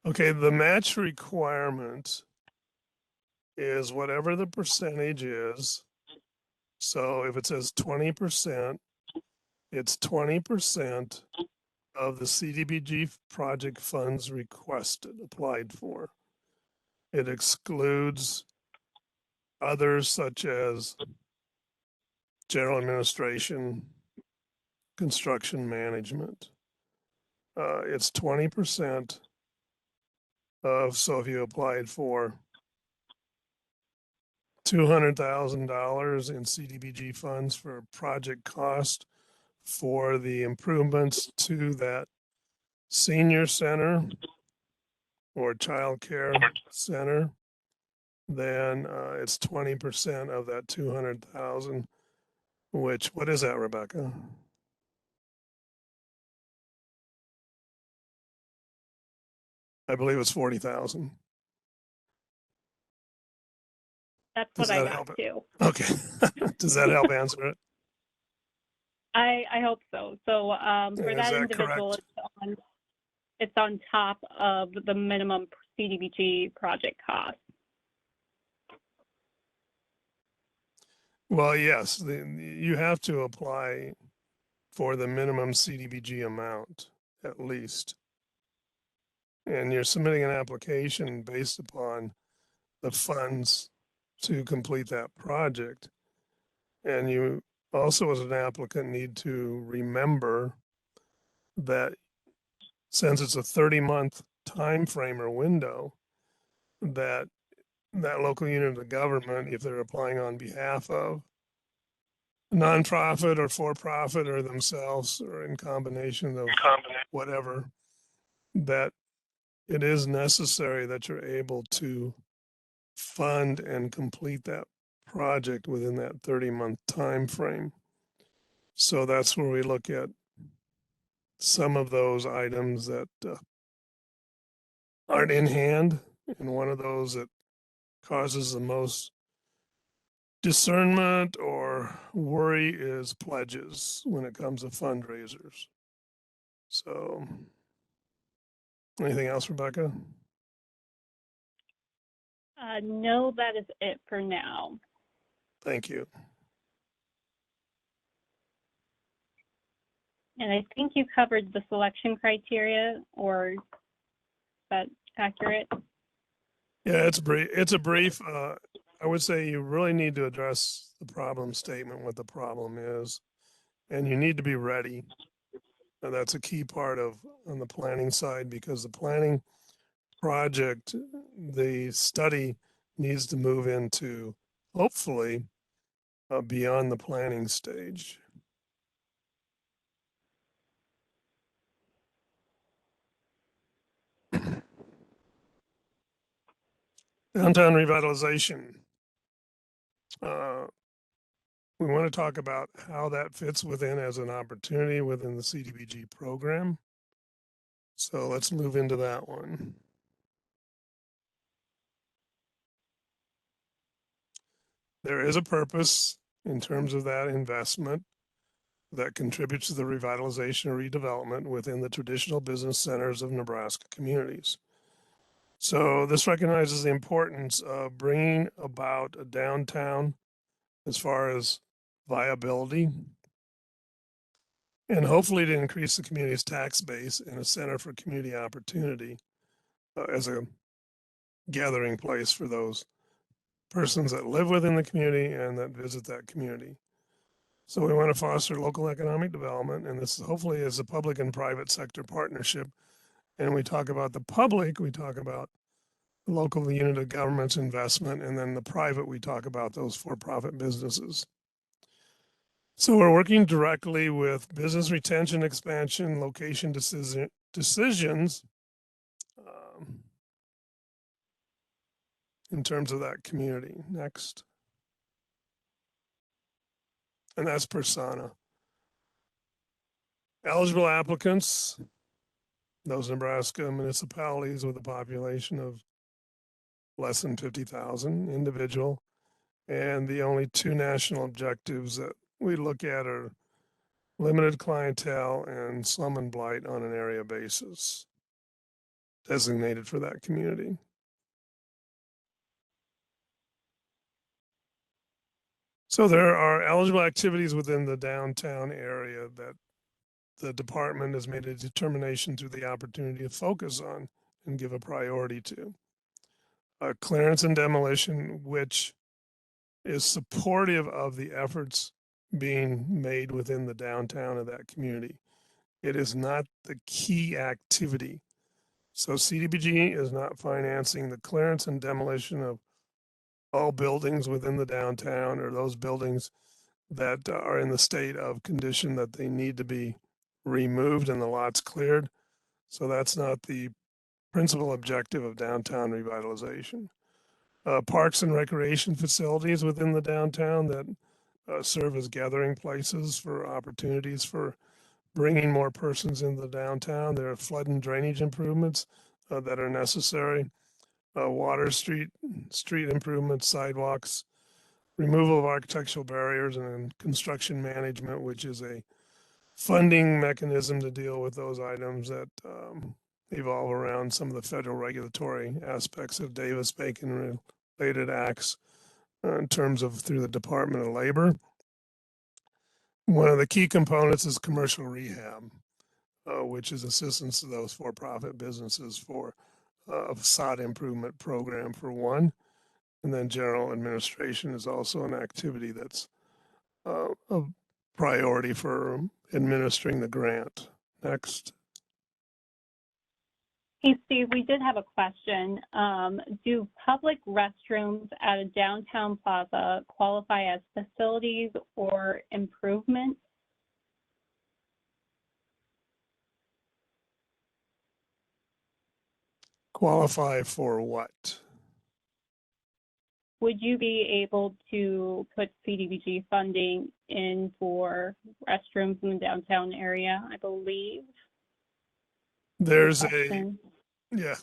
Okay, the match requirement is whatever the percentage is. So if it says 20%, it's 20% of the CDBG project funds requested, applied for. It excludes others such as general administration, construction management. It's 20% of, so if you applied for $200,000 in CDBG funds for project cost for the improvements to that senior center or child care center, then it's 20% of that 200,000, which, what is that, Rebecca? I believe it's 40,000. that's Does what I that got help? too. Okay. Does that help answer it? I hope so. So for Is that that individual, correct? it's on top of the minimum CDBG project cost. Well, yes, you have to apply for the minimum CDBG amount at least. And you're submitting an application based upon the funds to complete that project. And you also, as an applicant, need to remember that since it's a 30-month time frame or window, that local unit of government, if they're applying on behalf of a nonprofit or for-profit or themselves or in combination of whatever, that it is necessary that you're able to fund and complete that project within that 30-month time frame. So that's where we look at some of those items that aren't in hand, and one of those that causes the most discernment or worry is pledges when it comes to fundraisers. So, anything else, Rebecca? No, that is it for now. Thank you. And I think you covered the selection criteria, or is that accurate? Yeah, it's brief. It's a brief. I would say you really need to address the problem statement, what the problem is, and you need to be ready. And that's a key part of on the planning side, because the planning project, the study needs to move into hopefully beyond the planning stage. Downtown revitalization. We want to talk about how that fits within as an opportunity within the CDBG program. So let's move into that one. There is a purpose in terms of that investment that contributes to the revitalization or redevelopment within the traditional business centers of Nebraska communities. So this recognizes the importance of bringing about a downtown as far as viability, and hopefully to increase the community's tax base and a center for community opportunity as a gathering place for those persons that live within the community and that visit that community. So we want to foster local economic development, and this hopefully is a public and private sector partnership. And we talk about the public, we talk about the local unit of government's investment, and then the private, we talk about those for-profit businesses. So we're working directly with business retention, expansion, location decisions in terms of that community. Next. And that's persona. Eligible applicants, those Nebraska municipalities with a population of less than 50,000 individual. And the only two national objectives that we look at are limited clientele, and slum and blight on an area basis designated for that community. So there are eligible activities within the downtown area that the department has made a determination through the opportunity to focus on and give a priority to. Clearance and demolition, which is supportive of the efforts being made within the downtown of that community. It is not the key activity. So CDBG is not financing the clearance and demolition of all buildings within the downtown or those buildings that are in the state of condition that they need to be removed and the lots cleared. So that's not the principal objective of downtown revitalization. Parks and recreation facilities within the downtown that serve as gathering places for opportunities for bringing more persons into the downtown. There are flood and drainage improvements that are necessary. Water, street improvements, sidewalks, removal of architectural barriers, and construction management, which is a funding mechanism to deal with those items that evolve around some of the federal regulatory aspects of Davis-Bacon related acts in terms of through the Department of Labor. One of the key components is commercial rehab, which is assistance to those for-profit businesses for a facade improvement program for one. And then general administration is also an activity that's a priority for administering the grant. Next. Hey, Steve, we did have a question. Do public restrooms at a downtown plaza qualify as facilities or improvements? Qualify for what? Would you be able to put CDBG funding in for restrooms in the downtown area, I believe? There's yeah,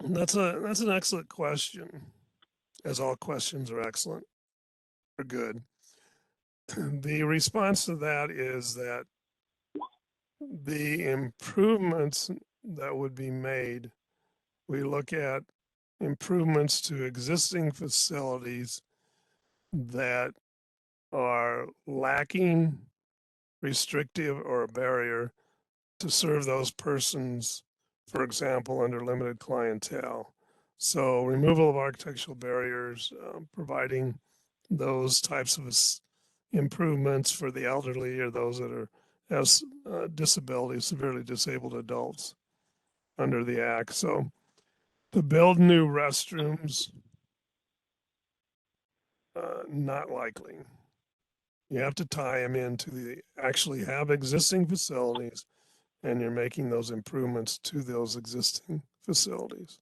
that's an excellent question, as all questions are excellent or good. The response to that is that the improvements that would be made, we look at improvements to existing facilities that are lacking restrictive or a barrier to serve those persons, for example, under limited clientele. So removal of architectural barriers, providing those types of improvements for the elderly or those that are has disabilities, severely disabled adults under the act. So to build new restrooms, not likely. You have to tie them into the actually have existing facilities and you're making those improvements to those existing facilities.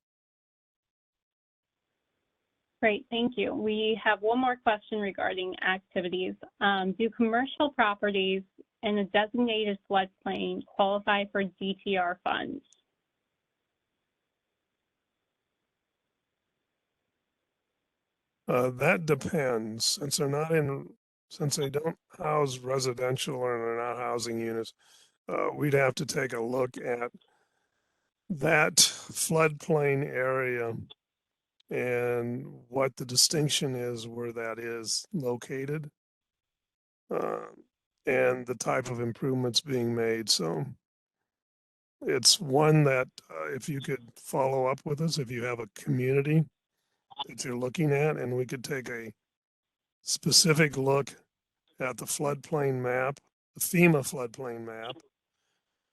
Great, thank you. We have one more question regarding activities. Do commercial properties in a designated floodplain qualify for DTR funds? That depends. Since they don't house residential or they're not housing units, we'd have to take a look at that floodplain area and what the distinction is where that is located, and the type of improvements being made. So it's one that if you could follow up with us, if you have a community that you're looking at, and we could take a specific look at the floodplain map, the FEMA floodplain map,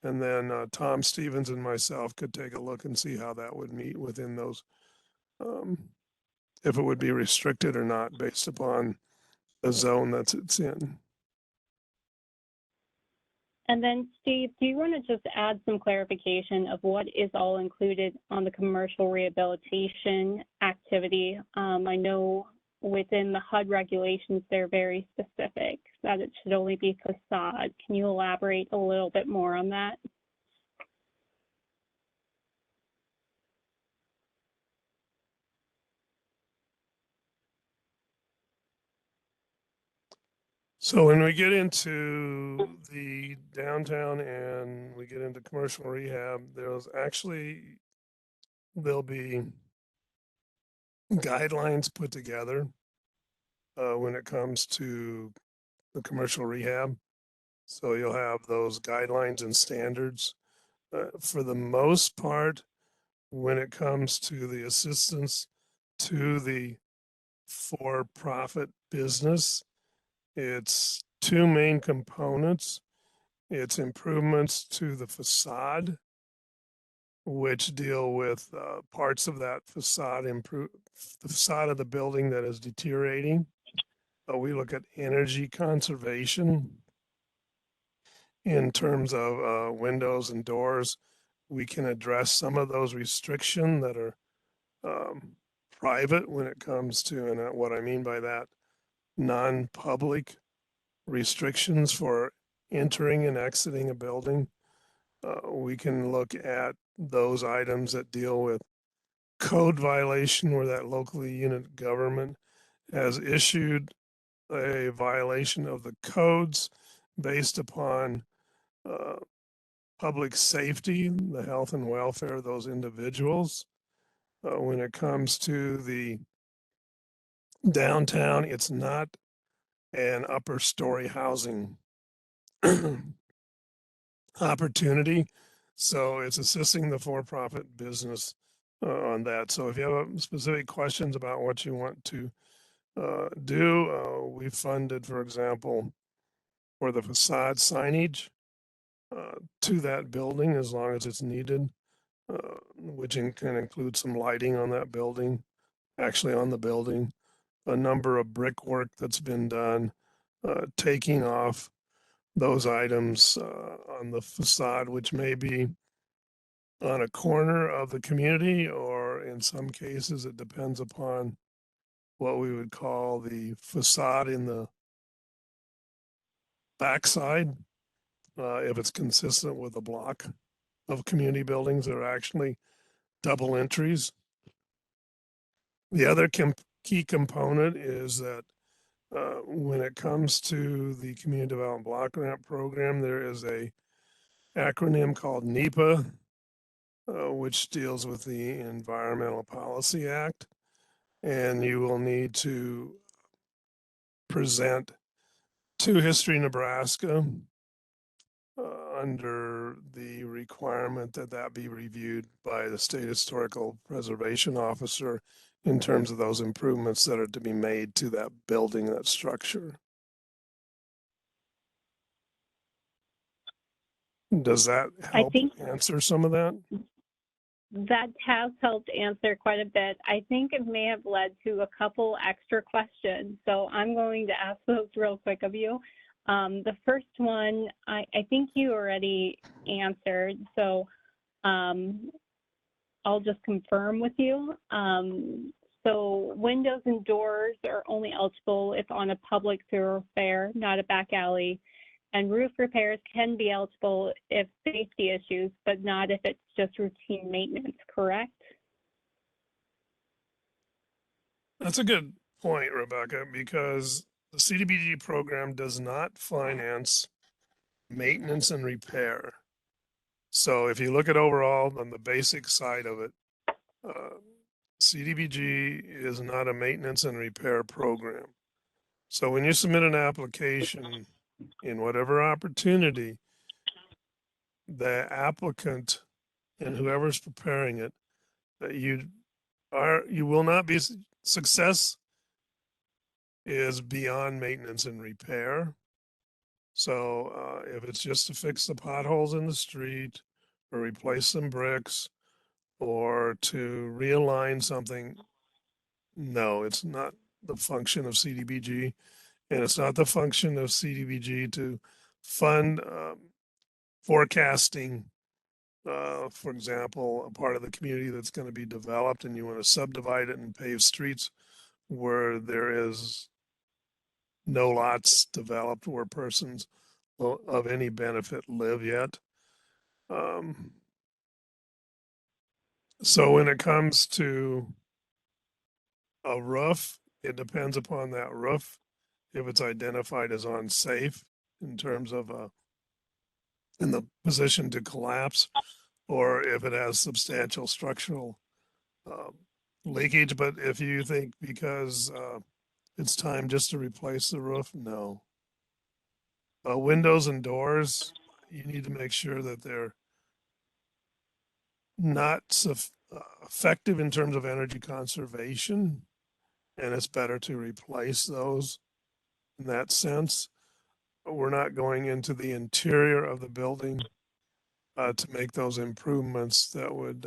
and then Tom Stevens and myself could take a look and see how that would meet within those, if it would be restricted or not based upon the zone that it's in. And then Steve, do you want to just add some clarification of what is all included on the commercial rehabilitation activity? I know within the HUD regulations, they're very specific that it should only be facade. Can you elaborate a little bit more on that? So when we get into the downtown and we get into commercial rehab, there'll be guidelines put together when it comes to the commercial rehab. So you'll have those guidelines and standards. For the most part, when it comes to the assistance to the for-profit business, it's two main components. It's improvements to the facade, which deal with parts of that facade, improve the facade of the building that is deteriorating. We look at energy conservation in terms of windows and doors. We can address some of those restrictions that are private when it comes to, and what I mean by that, non-public restrictions for entering and exiting a building. We can look at those items that deal with code violation where that local unit government has issued a violation of the codes based upon public safety, the health and welfare of those individuals. When it comes to the downtown, it's not an upper story housing opportunity. So it's assisting the for-profit business on that. So if you have specific questions about what you want to do, we funded, for example, for the facade signage to that building as long as it's needed, which can include some lighting on that building, actually on the building, a number of brickwork that's been done, taking off those items on the facade, which may be on a corner of the community, or in some cases, it depends upon what we would call the facade in the backside, if it's consistent with a block of community buildings that are actually double entries. The other key component is that when it comes to the Community Development Block Grant Program, there is a acronym called NEPA, which deals with the Environmental Policy Act. And you will need to present to History Nebraska under the requirement that that be reviewed by the State Historical Preservation Officer in terms of those improvements that are to be made to that building, that structure. Does that help answer some of that? That has helped answer quite a bit. I think it may have led to a couple extra questions, so I'm going to ask those real quick of you. The first one, I think you already answered, so I'll just confirm with you. So windows and doors are only eligible if on a public thoroughfare, not a back alley. And roof repairs can be eligible if safety issues, but not if it's just routine maintenance, correct? That's a good point, Rebecca, because the CDBG program does not finance maintenance and repair. So if you look at overall on the basic side of it, CDBG is not a maintenance and repair program. So when you submit an application in whatever opportunity, the applicant and whoever's preparing it, that you will not be success is beyond maintenance and repair. So if it's just to fix the potholes in the street or replace some bricks or to realign something, no, it's not the function of CDBG, and it's not the function of CDBG to fund forecasting. For example, a part of the community that's going to be developed and you want to subdivide it and pave streets where there is no lots developed where persons of any benefit live yet. So when it comes to a roof, it depends upon that roof if it's identified as unsafe in terms of in the position to collapse, or if it has substantial structural leakage. But if you think because it's time just to replace the roof, no. Windows and doors, you need to make sure that they're not so effective in terms of energy conservation, and it's better to replace those in that sense. But we're not going into the interior of the building to make those improvements that would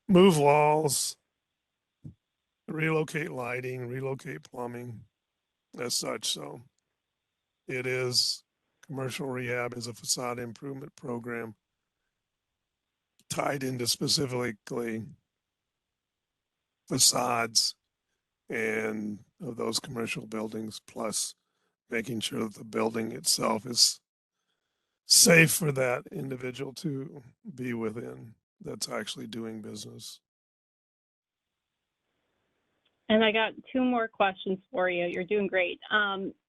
move walls, relocate lighting, relocate plumbing as such. So it is, commercial rehab is a facade improvement program tied into specifically facades and of those commercial buildings, plus making sure that the building itself is safe for that individual to be within that's actually doing business. And I got two more questions for you. You're doing great.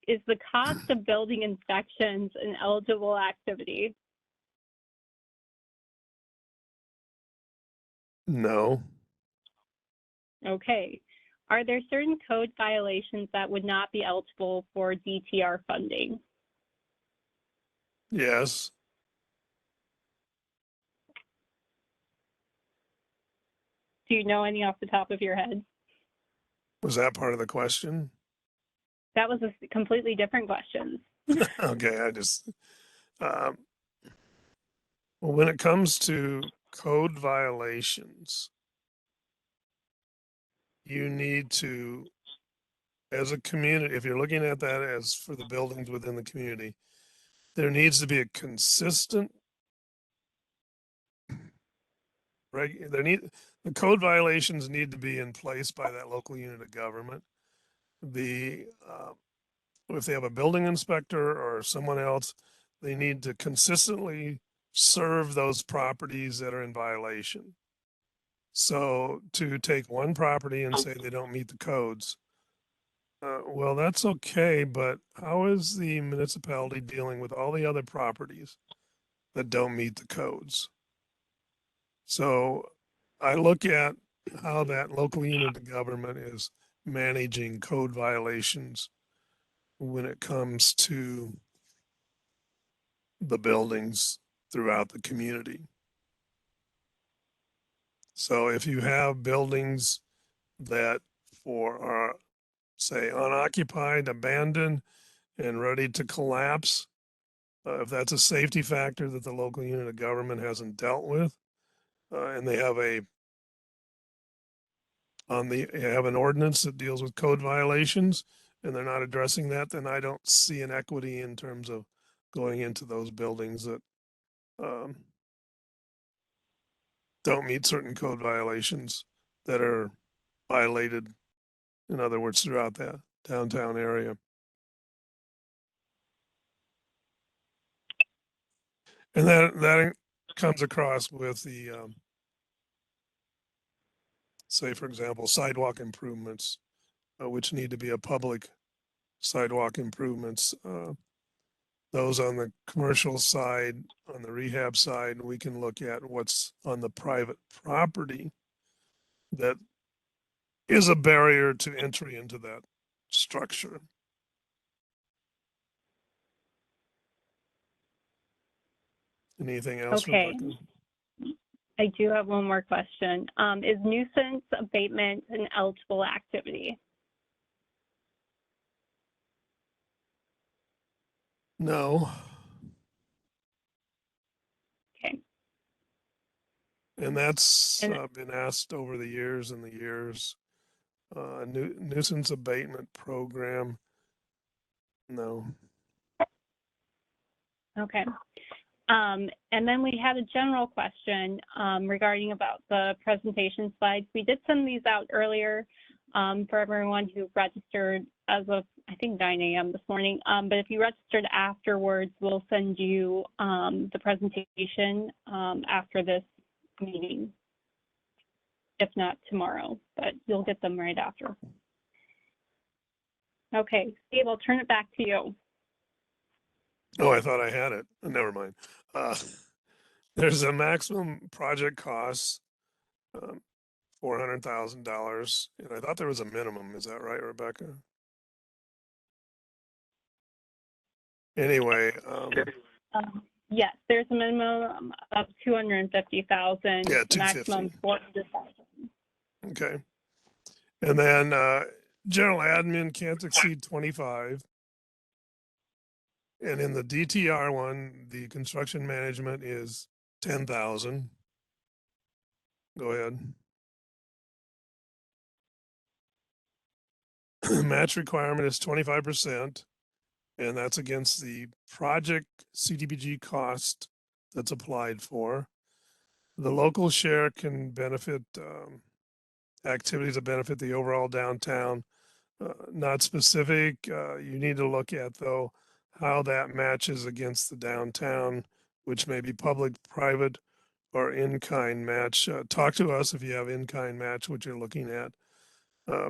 Is the cost of building inspections an eligible activity? No. Okay. Are there certain code violations that would not be eligible for DTR funding? Yes. Do you know any off the top of your head? Was that part of the question? That was a completely different question. Okay, I just, well, when it comes to code violations, you need to, as a community, if you're looking at that as for the buildings within the community, there needs to be a consistent the code violations need to be in place by that local unit of government. The if they have a building inspector or someone else, they need to consistently serve those properties that are in violation. So to take one property and say they don't meet the codes, well, that's okay, but how is the municipality dealing with all the other properties that don't meet the codes? So I look at how that local unit of government is managing code violations when it comes to the buildings throughout the community. So if you have buildings that are, say, unoccupied, abandoned, and ready to collapse, if that's a safety factor that the local unit of government hasn't dealt with, and they have have an ordinance that deals with code violations, and they're not addressing that, then I don't see an equity in terms of going into those buildings that don't meet certain code violations that are violated, in other words, throughout that downtown area. And that comes across with the, say, for example, sidewalk improvements, which need to be a public sidewalk improvements. Those on the commercial side, on the rehab side, we can look at what's on the private property that is a barrier to entry into that structure. Anything else, Okay. Rebecca? I do have one more question. Is nuisance abatement an eligible activity? No. Okay. And that's been asked over the years and the years. Nuisance abatement program, no. Okay. And then we had a general question regarding about the presentation slides. We did send these out earlier for everyone who registered as of, I think, 9 a.m. this morning. But if you registered afterwards, we'll send you the presentation after this meeting, if not tomorrow, but you'll get them right after. Okay, Steve, I'll turn it back to you. Oh, I thought I had it. Never mind. There's a maximum project cost, $400,000, and I thought there was a minimum. Is that right, Rebecca? Anyway, Yes, there's a minimum of 250,000. yeah, The maximum 250. 400,000. Okay. And then general admin can't exceed 25. And in the DTR one, the construction management is 10,000. Go ahead. Match requirement is 25%, and that's against the project CDBG cost that's applied for. The local share can benefit activities that benefit the overall downtown. Not specific. You need to look at, though, how that matches against the downtown, which may be public, private, or in-kind match. Talk to us if you have in-kind match, what you're looking at,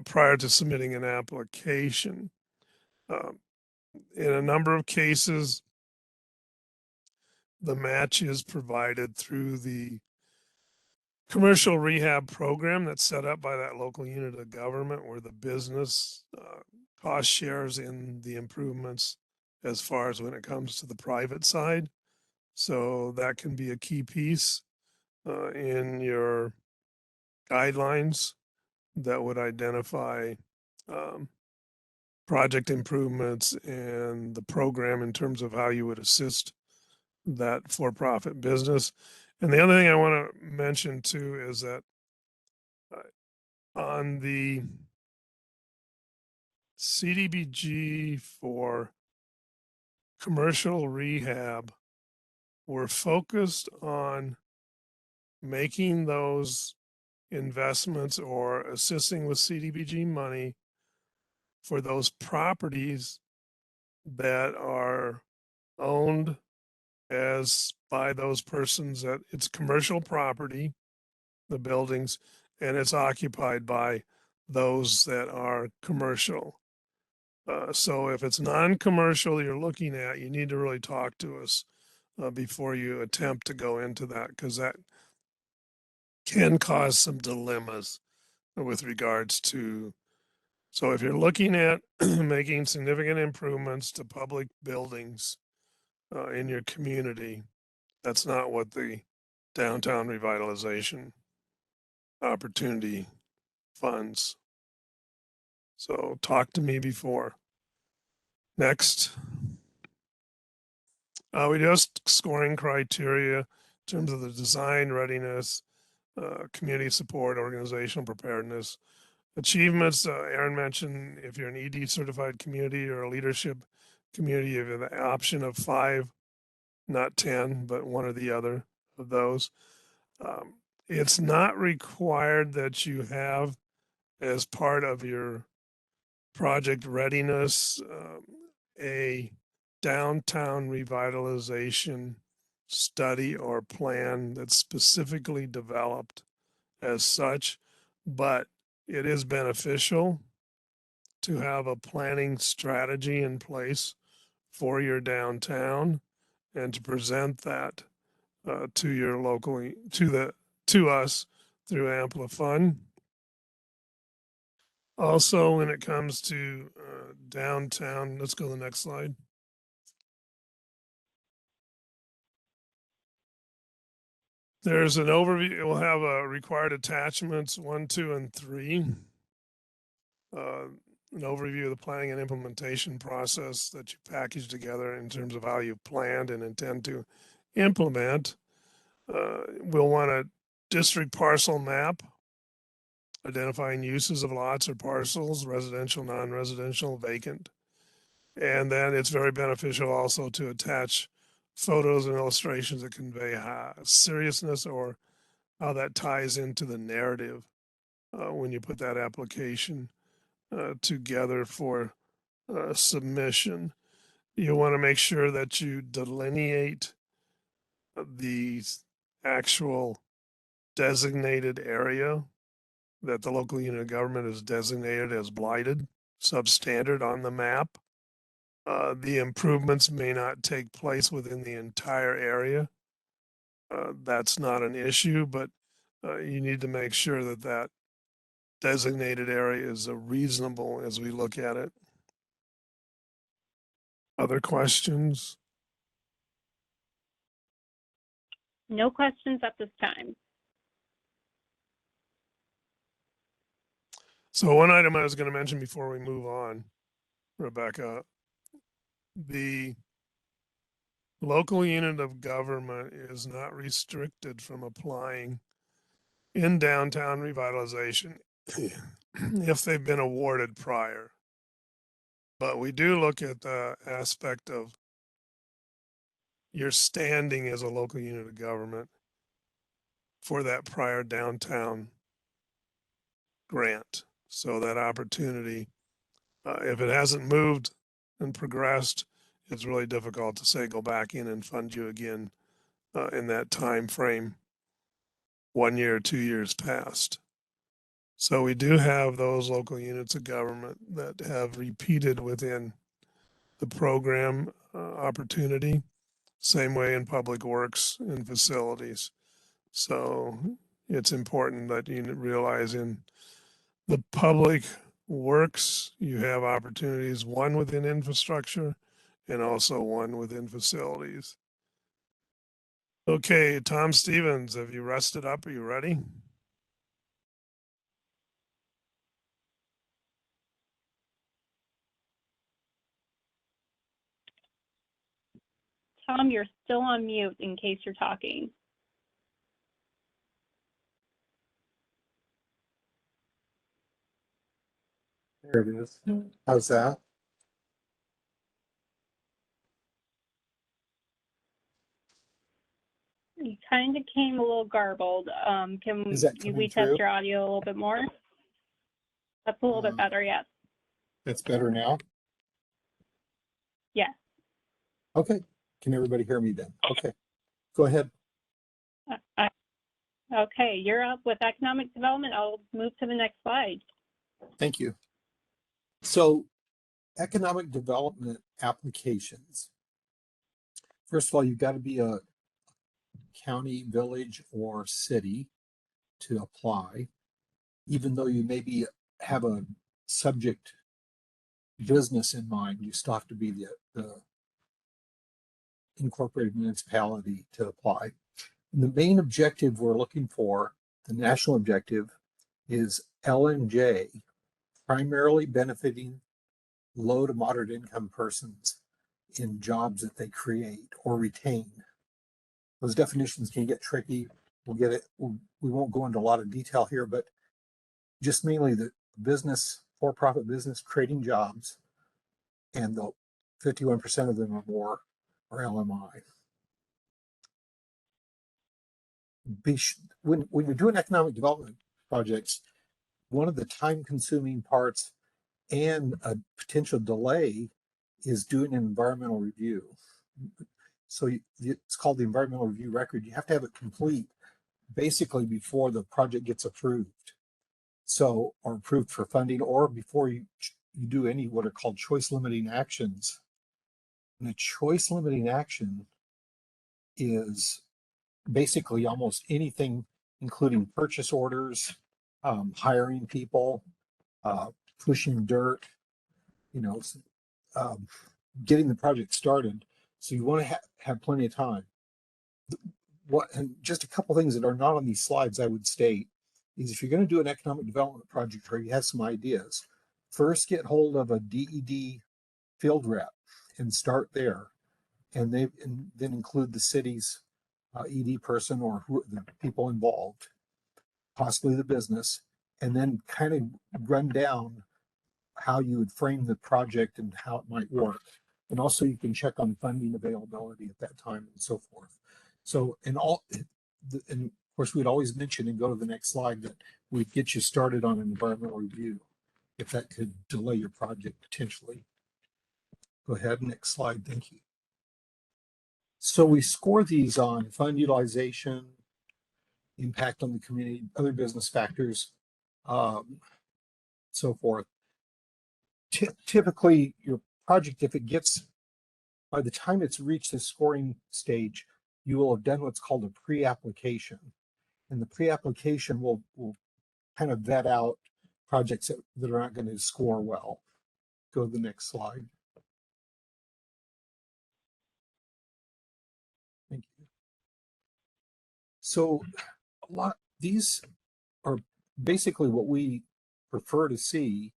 prior to submitting an application. In a number of cases, the match is provided through the commercial rehab program that's set up by that local unit of government, where the business cost shares in the improvements as far as when it comes to the private side. So that can be a key piece in your guidelines that would identify project improvements and the program in terms of how you would assist that for-profit business. And the other thing I want to mention too is that on the CDBG for commercial rehab, we're focused on making those investments or assisting with CDBG money for those properties that are owned as by those persons, that it's commercial property, the buildings, and it's occupied by those that are commercial. So if it's non-commercial you're looking at, you need to really talk to us before you attempt to go into that, because that can cause some dilemmas with regards to. So if you're looking at making significant improvements to public buildings in your community, that's not what the downtown revitalization opportunity funds. So talk to me before. Next. We just scoring criteria in terms of the design readiness, community support, organizational preparedness. Achievements, Aaron mentioned, if you're an ED certified community or a leadership community, you have the option of 5, not 10, but one or the other of those. It's not required that you have, as part of your project readiness, a downtown revitalization study or plan that's specifically developed as such, but it is beneficial to have a planning strategy in place for your downtown and to present that to your locally to us through Amplifund. Also, when it comes to downtown, let's go to the next slide. There's an overview. It will have required attachments 1, 2, and 3. An overview of the planning and implementation process that you package together in terms of how you planned and intend to implement. We'll want a district parcel map, identifying uses of lots or parcels, residential, non-residential, vacant. And then it's very beneficial also to attach photos and illustrations that convey seriousness or how that ties into the narrative when you put that application together for submission. You want to make sure that you delineate the actual designated area that the local unit of government is designated as blighted. substandard on the map. The improvements may not take place within the entire area. That's not an issue, but you need to make sure that that designated area is reasonable as we look at it. Other questions? No questions at this time. So one item I was going to mention before we move on, Rebecca, the local unit of government is not restricted from applying in downtown revitalization if they've been awarded prior. But we do look at the aspect of your standing as a local unit of government for that prior downtown grant. So that opportunity, if it hasn't moved and progressed, it's really difficult to say go back in and fund you again in that time frame, 1 year, 2 years past. So we do have those local units of government that have repeated within the program opportunity. Same way in public works and facilities. So it's important that you realize in the public works, you have opportunities, one within infrastructure and also one within facilities. Okay, Tom Stevens, have you rested up? Are you ready? Tom, you're still on mute in case you're talking. There it is. How's that? You kind of came a little garbled. Can we test your audio a little bit more? That's a little bit better, yes. That's better now? Yes. Okay. Can everybody hear me then? Okay. Go ahead. Okay, you're up with economic development. I'll move to the next slide. Thank you. So, economic development applications. First of all, you've got to be a county, village, or city to apply. Even though you maybe have a subject business in mind, you still have to be the incorporated municipality to apply. And the main objective we're looking for, the national objective, is L&J, primarily benefiting low to moderate income persons in jobs that they create or retain. Those definitions can get tricky. We'll get it. We won't go into a lot of detail here, but just mainly the business, for-profit business creating jobs, and the 51% of them or more are LMI. When you're doing economic development projects, one of the time-consuming parts and a potential delay is doing an environmental review. So it's called the environmental review record. You have to have it complete basically before the project gets approved. So, or approved for funding, or before you do any what are called choice limiting actions. And a choice limiting action is basically almost anything, including purchase orders, hiring people, pushing dirt, getting the project started. So you want to have plenty of time. And just a couple things that are not on these slides I would state is if you're going to do an economic development project or you have some ideas, first get hold of a DED field rep and start there. And then include the city's ED person or the people involved, possibly the business, and then kind of run down how you would frame the project and how it might work. And also you can check on funding availability at that time and so forth. So, and of course we'd always mention and go to the next slide that we'd get you started on an environmental review if that could delay your project potentially. Go ahead, next slide, thank you. So we score these on fund utilization, impact on the community, other business factors, so forth. Typically, your project, if it gets, by the time it's reached the scoring stage, you will have done what's called a pre-application. And the pre-application will kind of vet out projects that are not going to score well. Go to the next slide. Thank you. So these are basically what we prefer to see.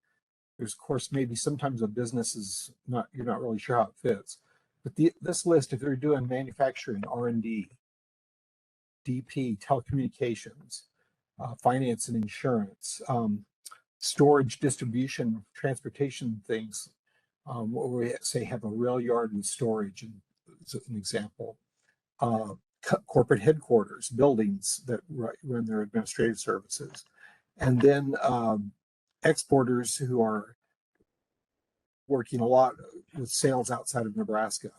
There's, of course, maybe sometimes a business is not, you're not really sure how it fits. But this list, if you're doing manufacturing, R&D, DP, telecommunications, finance and insurance, storage, distribution, transportation things, where we say have a rail yard with storage, and as an example. Corporate headquarters, buildings that run their administrative services, and then exporters who are working a lot with sales outside of Nebraska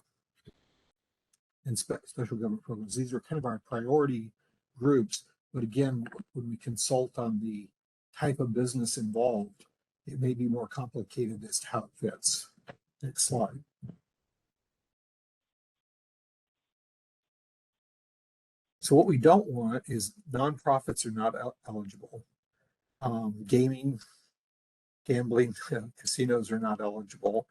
and special government programs. These are kind of our priority groups. But again, when we consult on the type of business involved, it may be more complicated as to how it fits. Next slide. So what we don't want is nonprofits are not eligible. Gaming, gambling, casinos are not eligible.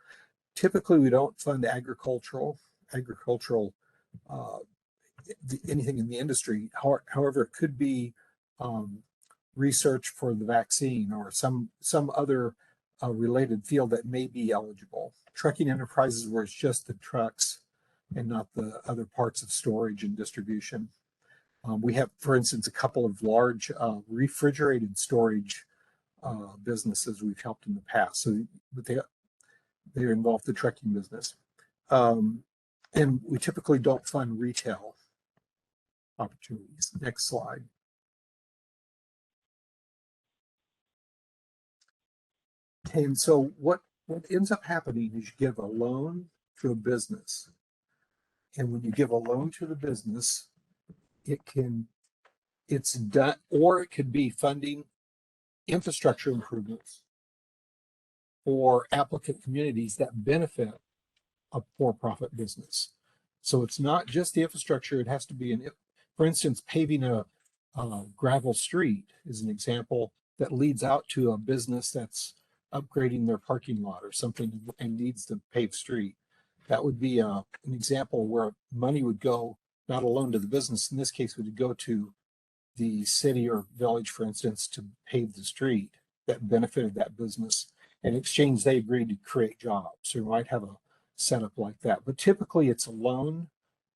Typically, we don't fund agricultural, anything in the industry. However, it could be research for the vaccine or some other related field that may be eligible. Trucking enterprises where it's just the trucks and not the other parts of storage and distribution. We have, for instance, a couple of large refrigerated storage businesses we've helped in the past. So, but they're involved in the trucking business. And we typically don't fund retail opportunities. Next slide. And so what ends up happening is you give a loan to a business. And when you give a loan to the business, it's done, or it could be funding infrastructure improvements for applicant communities that benefit a for-profit business. So it's not just the infrastructure, it has to be, for instance, paving a gravel street is an example that leads out to a business that's upgrading their parking lot or something and needs the paved street. That would be an example where money would go not alone to the business. In this case, would go to the city or village, for instance, to pave the street that benefited that business. In exchange, they agreed to create jobs. So you might have a setup like that. But typically, it's a loan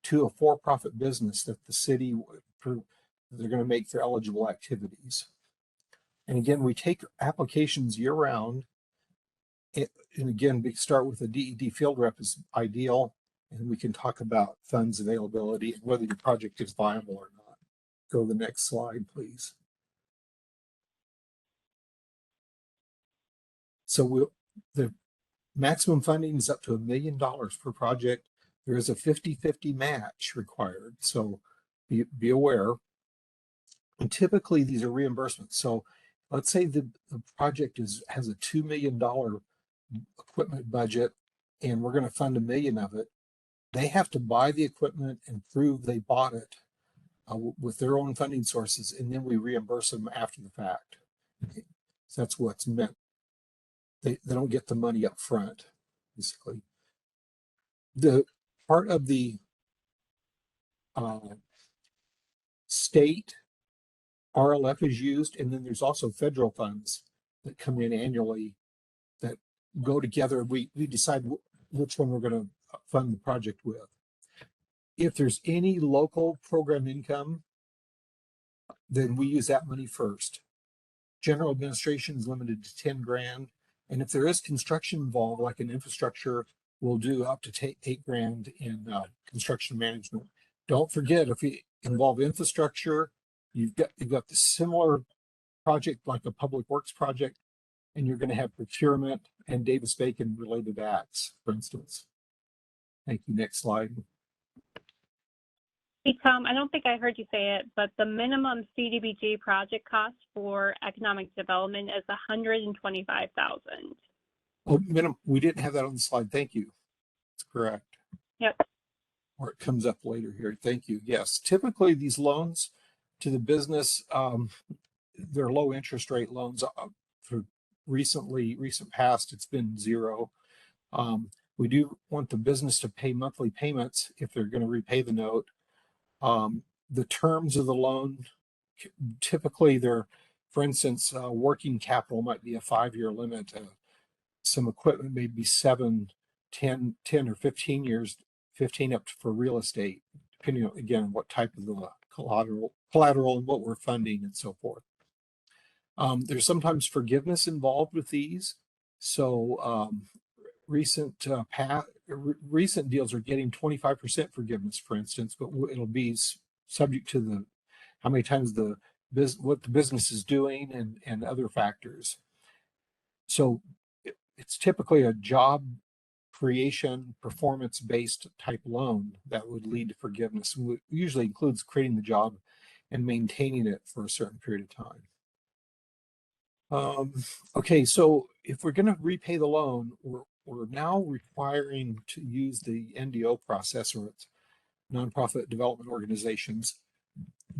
to a for-profit business that the city they're going to make for eligible activities. And again, we take applications year-round. And again, we start with a DED field rep is ideal, and we can talk about funds availability and whether your project is viable or not. Go to the next slide, please. So the maximum funding is up to $1 million per project. There is a 50-50 match required, so be aware. And typically these are reimbursements. So let's say the project has a $2 million equipment budget, and we're going to fund $1 million of it. They have to buy the equipment and prove they bought it with their own funding sources, and then we reimburse them after the fact. So that's what's meant. They don't get the money up front, basically. The part of the state RLF is used, and then there's also federal funds that come in annually that go together. We decide which one we're going to fund the project with. If there's any local program income, then we use that money first. General administration is limited to 10 grand. And if there is construction involved, like an infrastructure, we'll do up to 8 grand in construction management. Don't forget, if you involve infrastructure, you've got the similar project like a public works project, and you're going to have procurement and Davis-Bacon related acts, for instance. Thank you. Next slide. Hey, Tom, I don't think I heard you say it, but the minimum CDBG project cost for economic development is $125,000. Oh, we didn't have that on the slide. Thank you. That's correct. Yep. Or it comes up later here. Thank you. Yes, typically these loans to the business, they're low interest rate loans. For recent past, it's been zero. We do want the business to pay monthly payments if they're going to repay the note. The terms of the loan, typically they're, for instance, working capital might be a 5-year limit. Some equipment may be 7, 10 or 15 years, 15 up for real estate, depending on, again, what type of the collateral and what we're funding and so forth. There's sometimes forgiveness involved with these. So recent deals are getting 25% forgiveness, for instance, but it'll be subject to the how many times what the business is doing and other factors. So it's typically a job creation, performance-based type loan that would lead to forgiveness. It usually includes creating the job and maintaining it for a certain period of time. Okay, so if we're going to repay the loan, we're now requiring to use the NDO process, or it's nonprofit development organizations.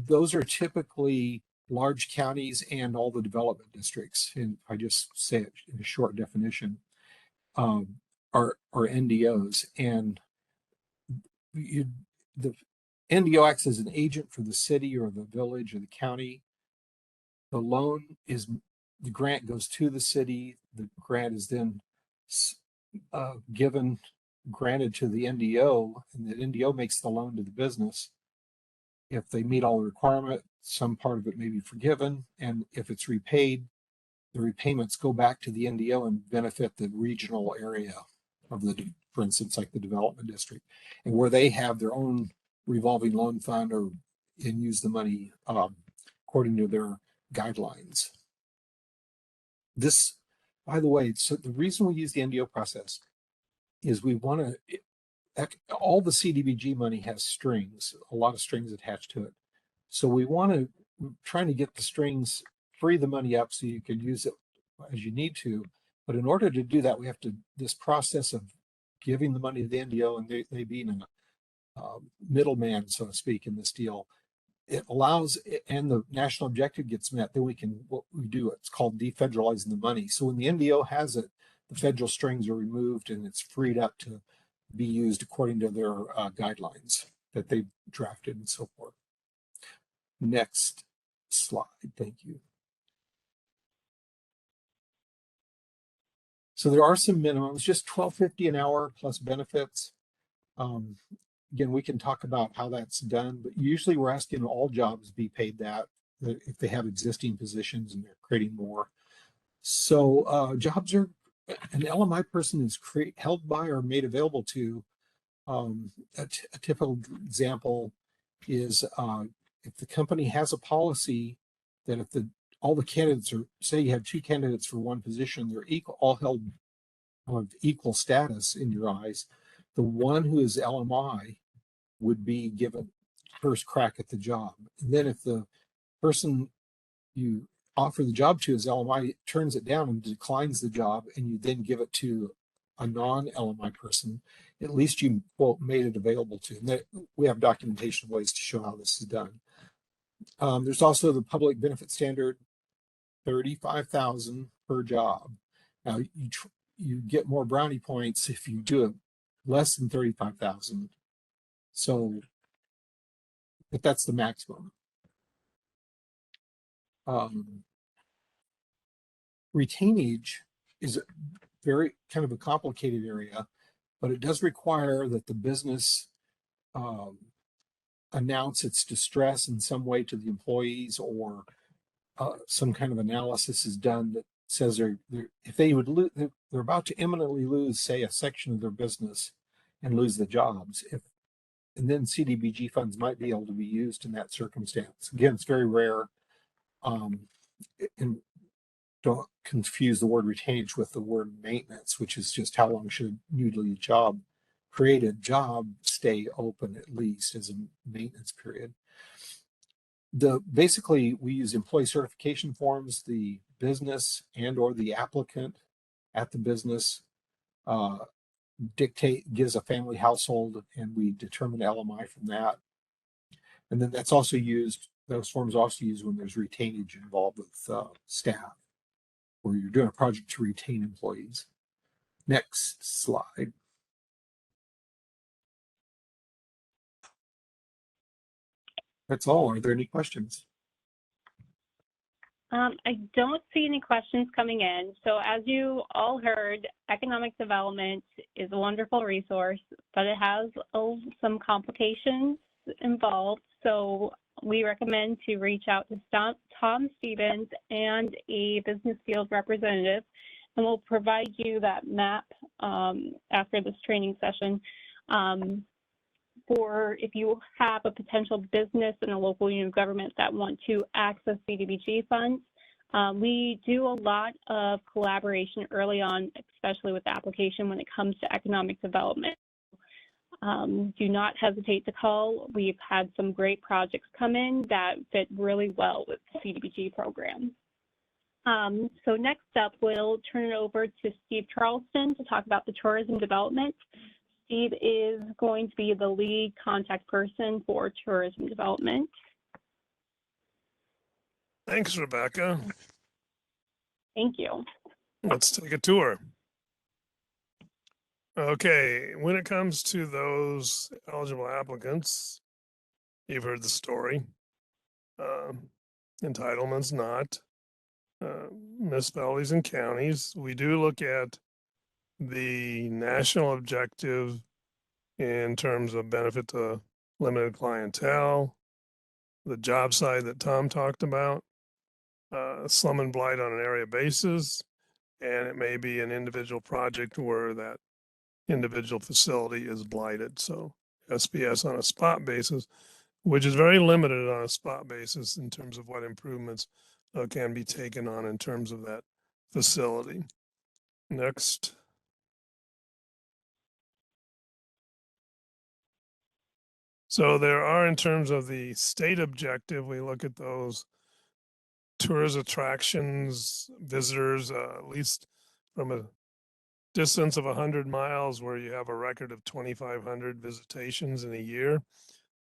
Those are typically large counties and all the development districts. And I just say it in a short definition, are NDOs. And the NDO acts as an agent for the city or the village or the county. The grant goes to the city. The grant is then granted to the NDO, and the NDO makes the loan to the business. If they meet all the requirements, some part of it may be forgiven, and if it's repaid, the repayments go back to the NDO and benefit the regional area of for instance, like the development district, and where they have their own revolving loan fund and use the money according to their guidelines. This, by the way, so the reason we use the NDO process is we want to, all the CDBG money has strings, a lot of strings attached to it. So we're trying to get the strings, free the money up so you can use it as you need to. But in order to do that, we have this process of giving the money to the NDO and they being a middleman, so to speak, in this deal. It allows, and the national objective gets met, then what we do, it's called defederalizing the money. So when the NDO has it, the federal strings are removed and it's freed up to be used according to their guidelines that they've drafted and so forth. Next slide, thank you. So there are some minimums, just $12.50 an hour plus benefits. Again, we can talk about how that's done, but usually we're asking all jobs be paid that if they have existing positions and they're creating more. So jobs are, an LMI person is held by or made available to. A typical example is if the company has a policy that if all the candidates are, say you have 2 candidates for one position, they're all held of equal status in your eyes, the one who is LMI would be given first crack at the job. And then if the person you offer the job to is LMI turns it down and declines the job, and you then give it to a non-LMI person, at least you, quote, made it available to. And we have documentation ways to show how this is done. There's also the public benefit standard, $35,000 per job. Now you get more brownie points if you do it less than 35,000. So, but that's the maximum. Retainage is very kind of a complicated area, but it does require that the business announce its distress in some way to the employees, or some kind of analysis is done that says if they would lose, they're about to imminently lose, say, a section of their business and lose the jobs. And then CDBG funds might be able to be used in that circumstance. Again, it's very rare. And don't confuse the word retainage with the word maintenance, which is just how long should newly created job stay open, at least as a maintenance period. Basically, we use employee certification forms. The business and or the applicant at the business, gives a family household, and we determine LMI from that. And then that's also used, those forms are also used when there's retainage involved with staff, where you're doing a project to retain employees. Next slide. That's all. Are there any questions? I don't see any questions coming in. So as you all heard, economic development is a wonderful resource, but it has some complications involved. So we recommend to reach out to Tom Stevens and a business field representative, and we'll provide you that map after this training session. For if you have a potential business in a local unit of government that want to access CDBG funds. We do a lot of collaboration early on, especially with the application when it comes to economic development. Do not hesitate to call. We've had some great projects come in that fit really well with the CDBG program. So next up, we'll turn it over to Steve Charleston to talk about the tourism development. Steve is going to be the lead contact person for tourism development. Thanks, Rebecca. Thank you. Let's take a tour. Okay, when it comes to those eligible applicants, you've heard the story. Entitlements not. Municipalities and counties. We do look at the national objective in terms of benefit to limited clientele, the job side that Tom talked about, slum and blight on an area basis, and it may be an individual project where that individual facility is blighted. So SPS on a spot basis, which is very limited on a spot basis in terms of what improvements can be taken on in terms of that facility. Next. So there are, in terms of the state objective, we look at those tourist attractions, visitors, at least from a distance of 100 miles where you have a record of 2,500 visitations in a year.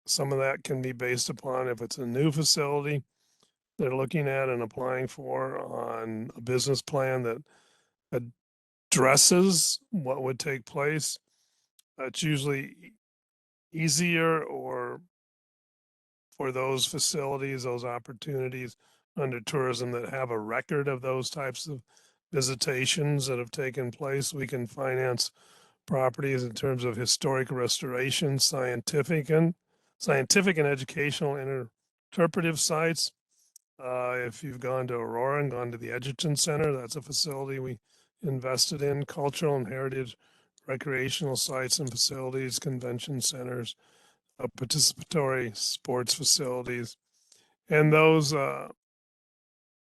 Some of that can be based upon if it's a new facility they're looking at and applying for on a business plan that addresses what would take place. It's usually easier or for those facilities, those opportunities under tourism that have a record of those types of visitations that have taken place. We can finance properties in terms of historic restoration, scientific and educational interpretive sites. If you've gone to Aurora and gone to the Edgerton Center, that's a facility we invested in. Cultural and heritage recreational sites and facilities, convention centers, participatory sports facilities, and those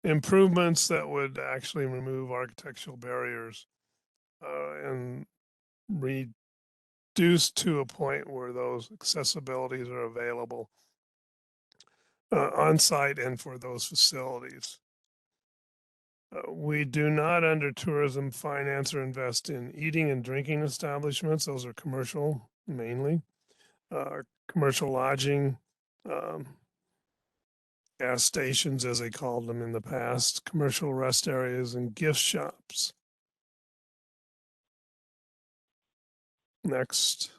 improvements that would actually remove architectural barriers and reduce to a point where those accessibilities are available on site and for those facilities. We do not, under tourism, finance or invest in eating and drinking establishments. Those are commercial mainly. Commercial lodging, gas stations, as they called them in the past, commercial rest areas, and gift shops. Next.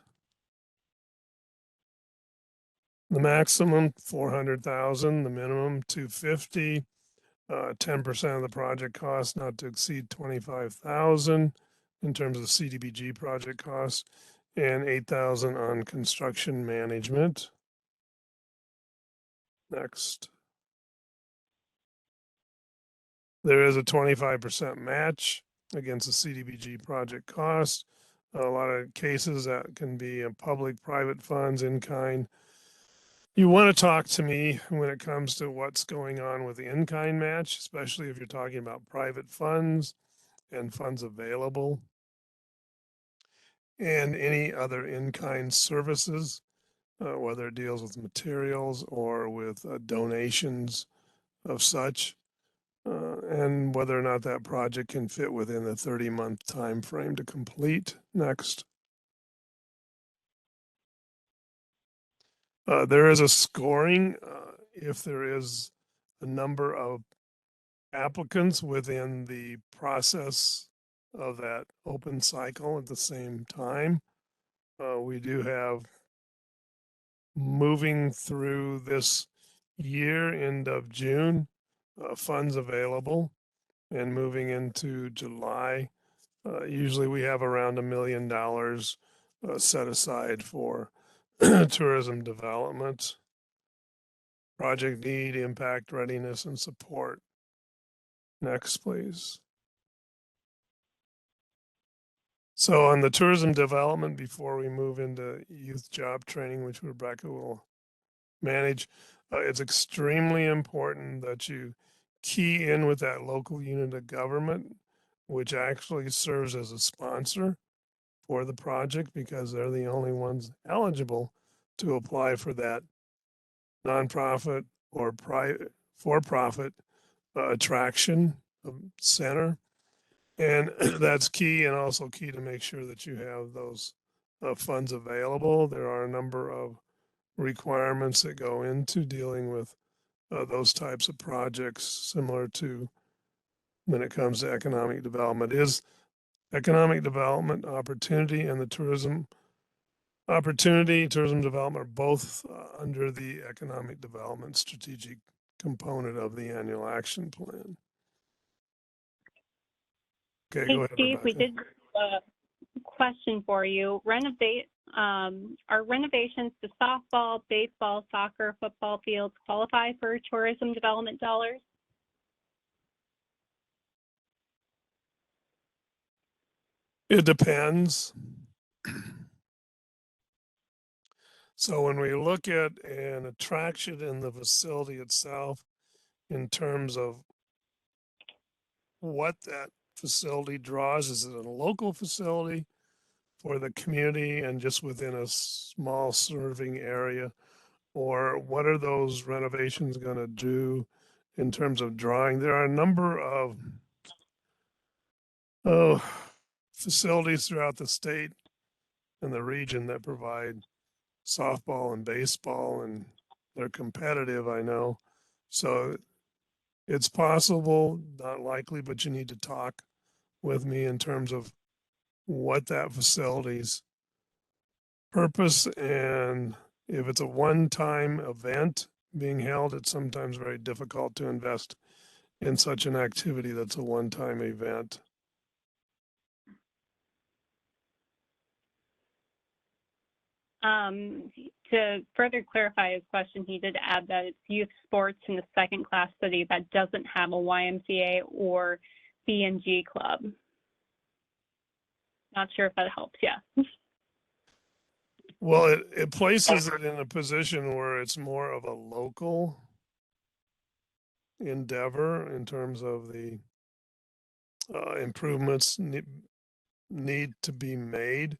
The maximum 400,000, the minimum 250, 10% of the project cost not to exceed 25,000 in terms of CDBG project costs, and 8,000 on construction management. Next. There is a 25% match against the CDBG project cost. A lot of cases that can be in public, private funds, in kind. You want to talk to me when it comes to what's going on with the in-kind match, especially if you're talking about private funds and funds available and any other in-kind services, whether it deals with materials or with donations of such. and whether or not that project can fit within the 30-month time frame to complete. Next. There is a scoring if there is a number of applicants within the process of that open cycle at the same time. We do have, moving through this year, end of June, funds available, and moving into July, usually we have around $1 million set aside for tourism development, project need, impact, readiness, and support. Next, please. So on the tourism development, before we move into youth job training, which Rebecca will manage, it's extremely important that you key in with that local unit of government, which actually serves as a sponsor for the project, because they're the only ones eligible to apply for that nonprofit or private for-profit attraction center. And that's key, and also key to make sure that you have those funds available. There are a number of requirements that go into dealing with those types of projects, similar to when it comes to economic development. Is economic development opportunity and the tourism development are both under the economic development strategic component of the annual action plan. Okay, go Hey, ahead, Steve, we Rebecca. did a question for you. Are renovations to softball, baseball, soccer, football fields qualify for tourism development dollars? It depends. So when we look at an attraction in the facility itself, in terms of what that facility draws, is it a local facility for the community and just within a small serving area? Or what are those renovations going to do in terms of drawing? There are a number of facilities throughout the state and the region that provide softball and baseball, and they're competitive, I know. So it's possible, not likely, but you need to talk with me in terms of what that facility's purpose, and if it's a one-time event being held, it's sometimes very difficult to invest in such an activity that's a one-time event. To further clarify his question, he did add that it's youth sports in the second class city that doesn't have a YMCA or B&G club. Not sure if that helps, yeah. Well, it places it in a position where it's more of a local endeavor in terms of the improvements need to be made.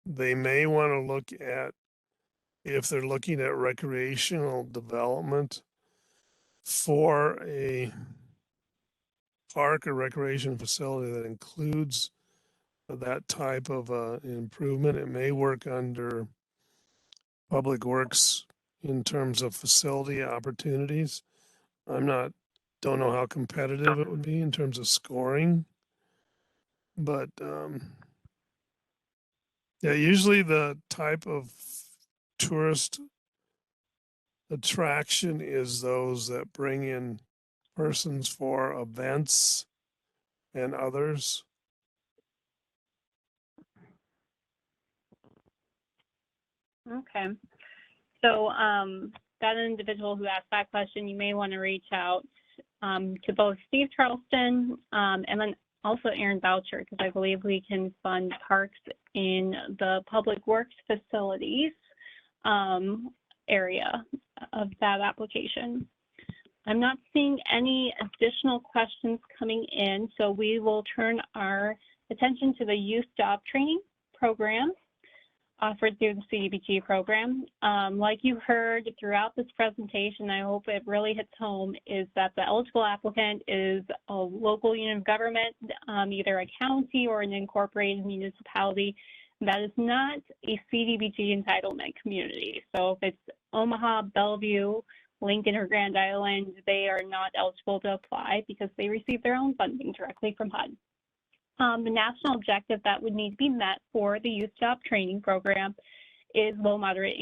They may want to look at, if they're looking at recreational development for a park or recreation facility that includes that type of improvement, it may work under Public Works in terms of facility opportunities. Don't know how competitive it would be in terms of scoring, but yeah, usually the type of tourist attraction is those that bring in persons for events and others. Okay. So that individual who asked that question, you may want to reach out to both Steve Charleston and then also Aaron Boucher, because I believe we can fund parks in the Public Works facilities area of that application. I'm not seeing any additional questions coming in, so we will turn our attention to the youth job training program. offered through the CDBG program. Like you heard throughout this presentation, I hope it really hits home, is that the eligible applicant is a local unit of government, either a county or an incorporated municipality that is not a CDBG entitlement community. So if it's Omaha, Bellevue, Lincoln, or Grand Island, they are not eligible to apply because they receive their own funding directly from HUD. The national objective that would need to be met for the youth job training program is low moderate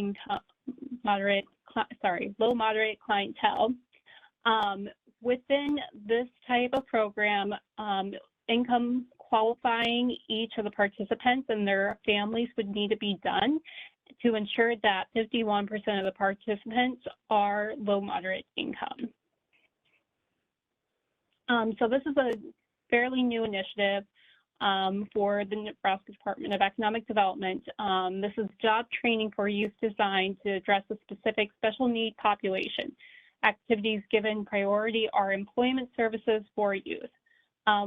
clientele. Within this type of program, income qualifying each of the participants and their families would need to be done to ensure that 51% of the participants are low moderate income. So this is a fairly new initiative for the Nebraska Department of Economic Development. This is job training for youth designed to address a specific special need population. Activities given priority are employment services for youth.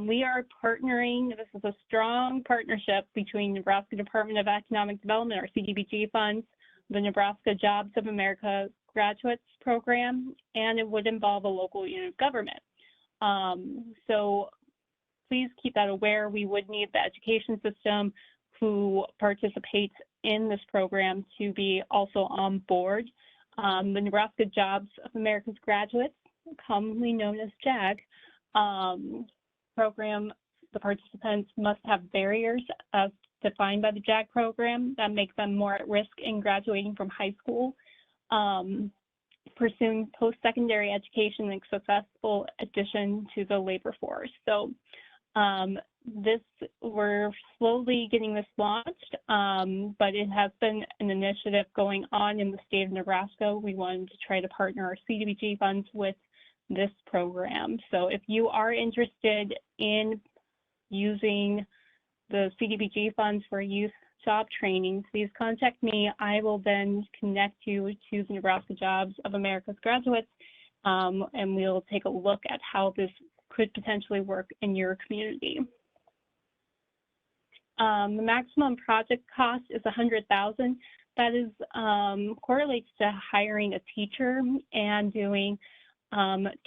We are partnering, this is a strong partnership between Nebraska Department of Economic Development, or CDBG funds, the Nebraska Jobs of America Graduates Program, and it would involve a local unit of government. So please keep that aware. We would need the education system who participates in this program to be also on board. The Nebraska Jobs of America's Graduates, commonly known as JAG, program, the participants must have barriers as defined by the JAG program that make them more at risk in graduating from high school, pursuing post-secondary education and successful addition to the labor force. So we're slowly getting this launched, but it has been an initiative going on in the state of Nebraska. We wanted to try to partner our CDBG funds with this program. So if you are interested in using the CDBG funds for youth job training, please contact me. I will then connect you to the Nebraska Jobs of America's Graduates, and we'll take a look at how this could potentially work in your community. The maximum project cost is $100,000. That is correlates to hiring a teacher and doing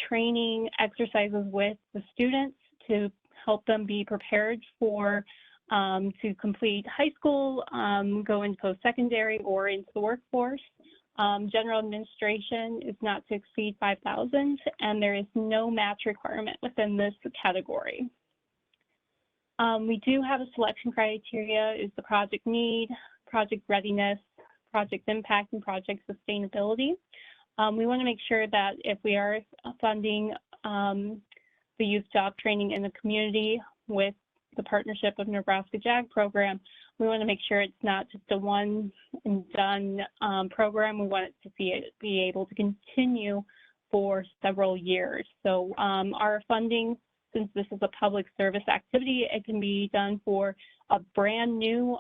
training exercises with the students to help them be prepared for to complete high school, go into post-secondary or into the workforce. General administration is not to exceed $5,000, and there is no match requirement within this category. We do have a selection criteria: is the project need, project readiness, project impact, and project sustainability. We want to make sure that if we are funding the youth job training in the community with the partnership of Nebraska JAG program, we want to make sure it's not just a one and done program. We want it to be able to continue for several years. So our funding, since this is a public service activity, it can be done for a brand new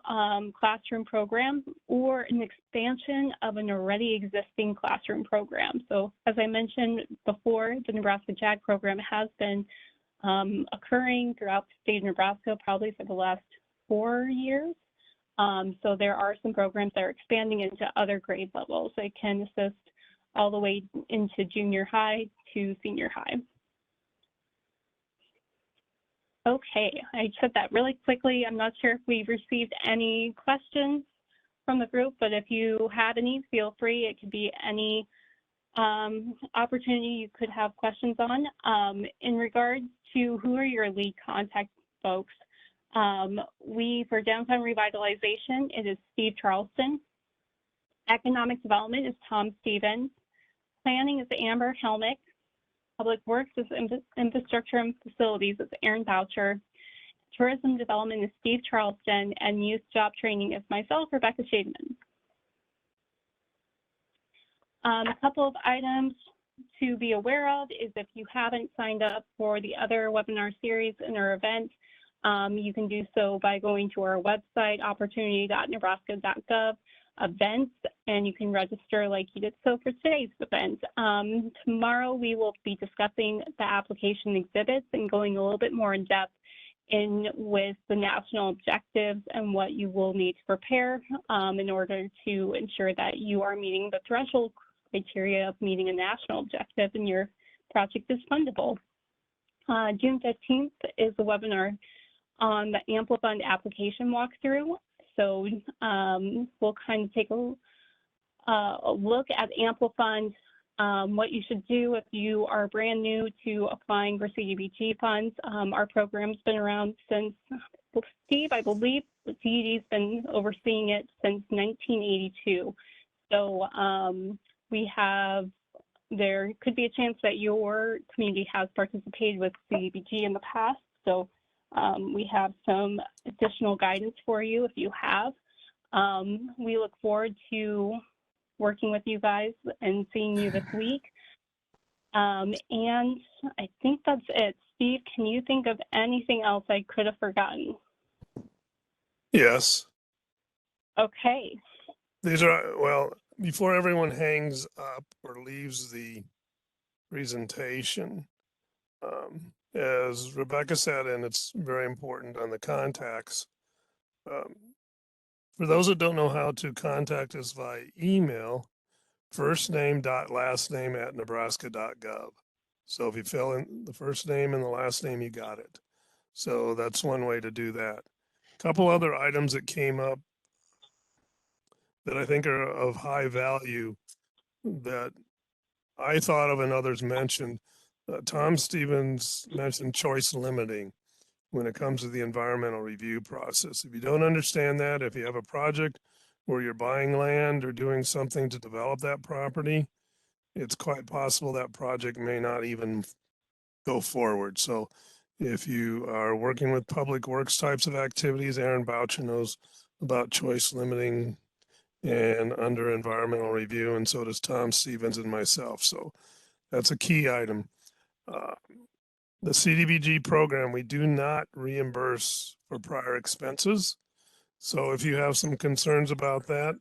classroom program or an expansion of an already existing classroom program. So as I mentioned before, the Nebraska JAG program has been occurring throughout the state of Nebraska probably for the last 4 years. So there are some programs that are expanding into other grade levels. They can assist all the way into junior high to senior high. Okay, I said that really quickly. I'm not sure if we've received any questions from the group, but if you have any, feel free. It could be any opportunity you could have questions on. In regards to who are your lead contact folks, for downtown revitalization, it is Steve Charleston. Economic development is Tom Stevens. Planning is Amber Helmick. Public Works is Infrastructure and Facilities is Aaron Boucher. Tourism Development is Steve Charleston, and Youth Job Training is myself, Rebecca Shademan. A couple of items to be aware of is if you haven't signed up for the other webinar series in our event, you can do so by going to our website, opportunity.nebraska.gov events, and you can register like you did so for today's event. Tomorrow we will be discussing the application exhibits and going a little bit more in depth in with the national objectives and what you will need to prepare in order to ensure that you are meeting the threshold criteria of meeting a national objective and your project is fundable. June 15th is a webinar on the AmpliFund application walkthrough. So we'll kind of take a look at AmpliFund, what you should do if you are brand new to applying for CDBG funds. Our program's been around since, Steve, I believe the CED's been overseeing it since 1982. So there could be a chance that your community has participated with CDBG in the past. So we have some additional guidance for you if you have. We look forward to working with you guys and seeing you this week. And I think that's it. Steve, can you think of anything else I could have forgotten? Yes. Okay. These are, well, before everyone hangs up or leaves the presentation, as Rebecca said, and it's very important on the contacts, for those that don't know how to contact us via email, first name dot last name at nebraska.gov. So if you fill in the first name and the last name, you got it. So that's one way to do that. A couple other items that came up that I think are of high value that I thought of and others mentioned. Tom Stevens mentioned choice limiting when it comes to the environmental review process. If you don't understand that, if you have a project where you're buying land or doing something to develop that property, it's quite possible that project may not even go forward. So if you are working with public works types of activities, Aaron Boucher knows about choice limiting and under environmental review, and so does Tom Stevens and myself. So that's a key item. The CDBG program, we do not reimburse for prior expenses. So if you have some concerns about that,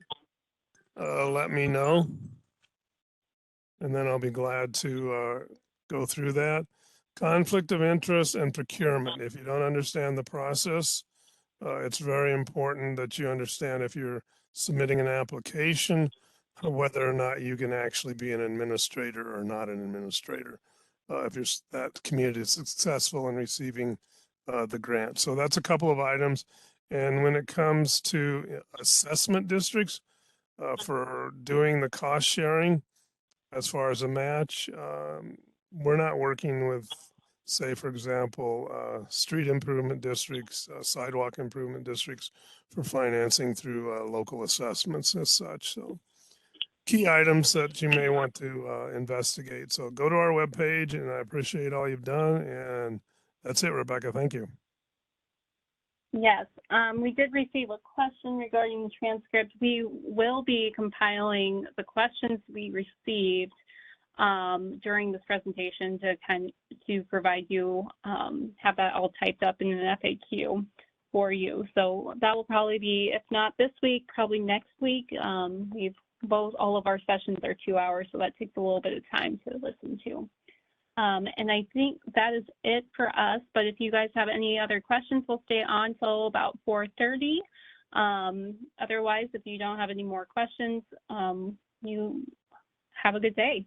let me know. And then I'll be glad to go through that. Conflict of interest and procurement. If you don't understand the process, it's very important that you understand if you're submitting an application, whether or not you can actually be an administrator or not an administrator. If that community is successful in receiving the grant. So that's a couple of items. And when it comes to assessment districts for doing the cost sharing, as far as a match, we're not working with, say, for example, street improvement districts, sidewalk improvement districts for financing through local assessments as such. So key items that you may want to investigate. So go to our webpage, and I appreciate all you've done. And that's it, Rebecca. Thank you. Yes, we did receive a question regarding the transcript. We will be compiling the questions we received during this presentation to provide you, have that all typed up in an FAQ for you. So that will probably be, if not this week, probably next week. All of our sessions are 2 hours, so that takes a little bit of time to listen to. And I think that is it for us, but if you guys have any other questions, we'll stay on till about 4:30. Otherwise, if you don't have any more questions, you have a good day.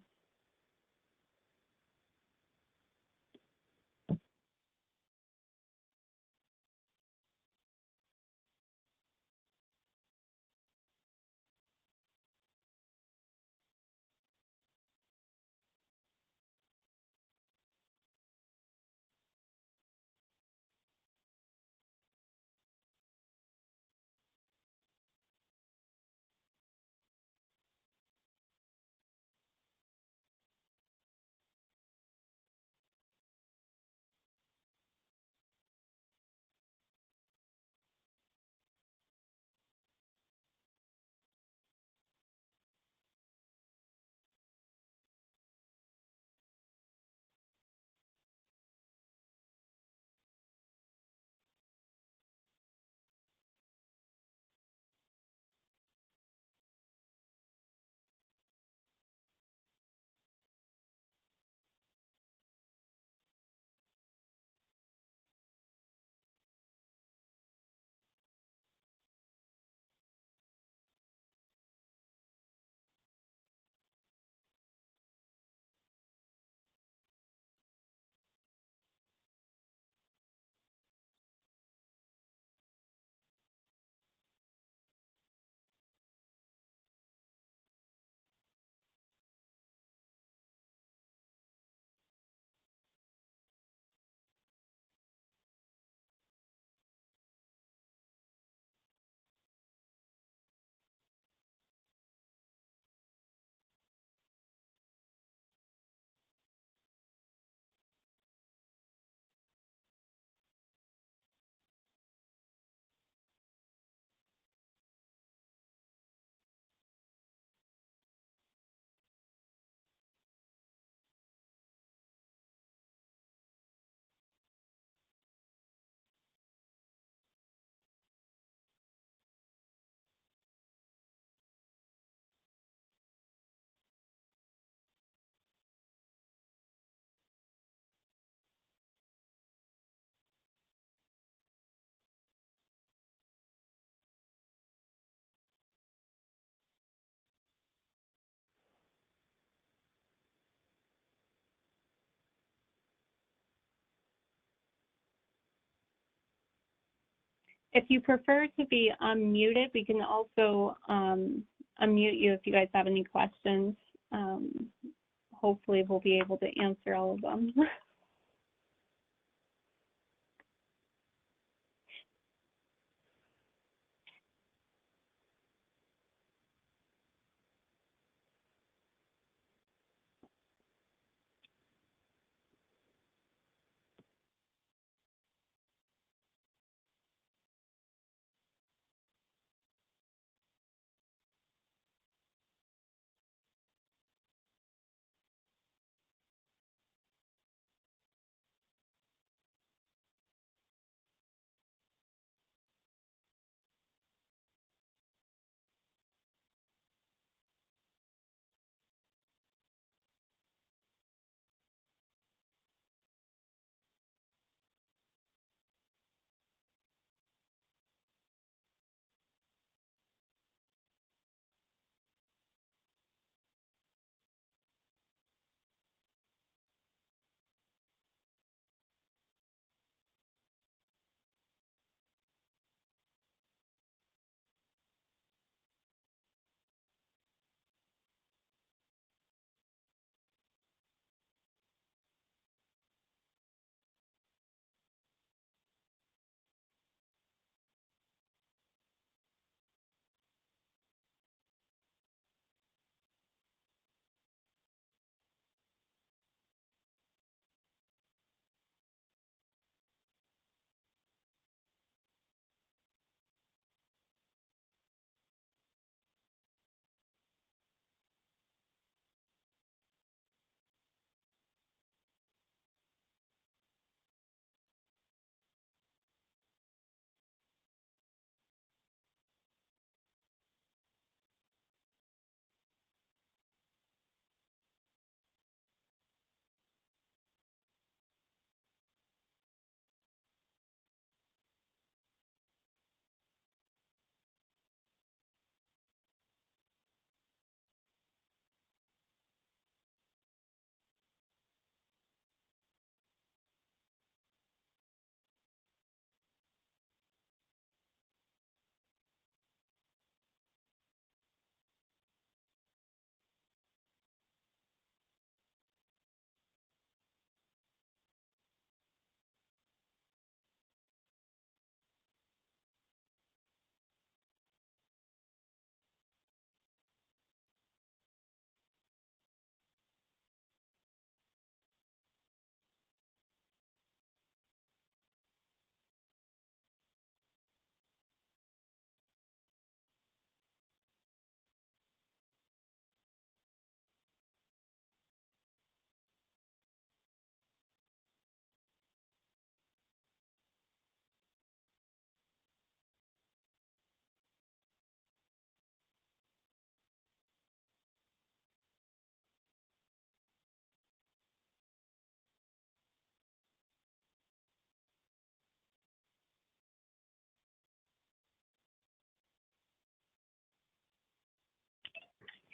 If you prefer to be unmuted, we can also unmute you if you guys have any questions. Hopefully we'll be able to answer all of them.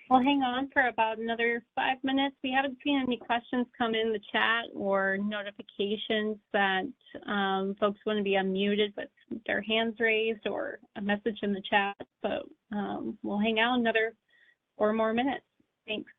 We'll hang on for about another 5 minutes. We haven't seen any questions come in the chat or notifications that folks want to be unmuted with their hands raised or a message in the chat, but we'll hang out another 4 more minutes. Thanks.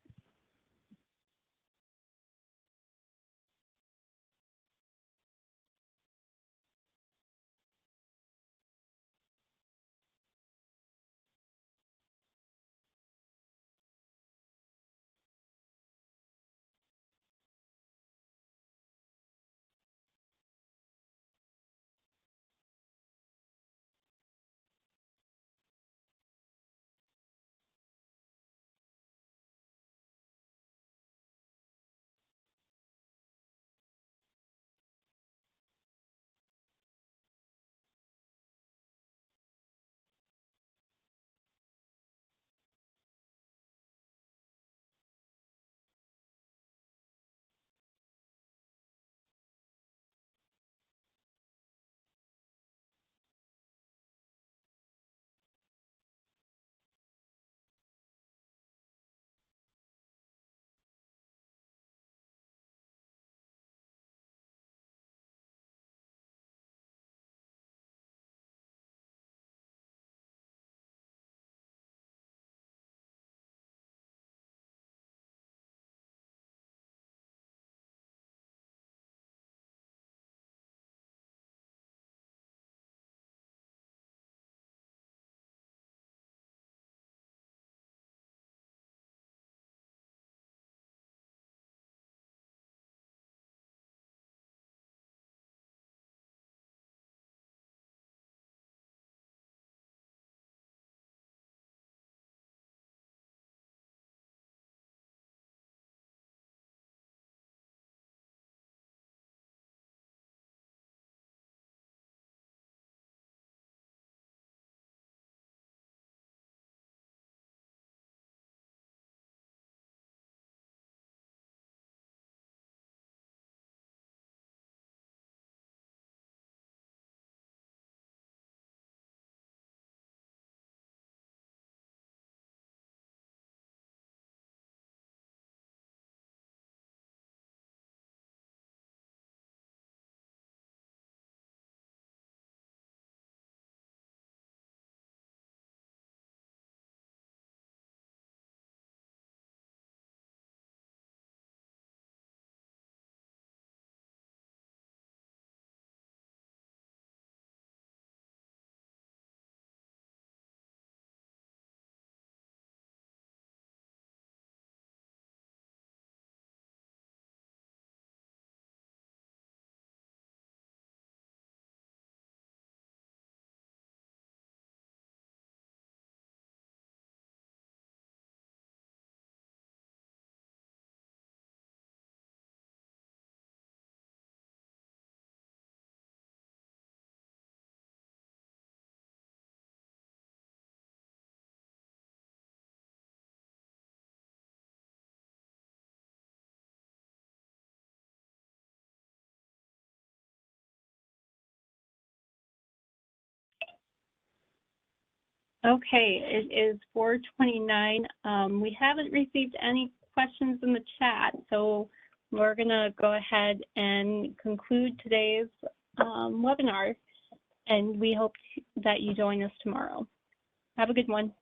Okay, it is 4:29. We haven't received any questions in the chat, so we're gonna go ahead and conclude today's webinar, and we hope that you join us tomorrow. Have a good one.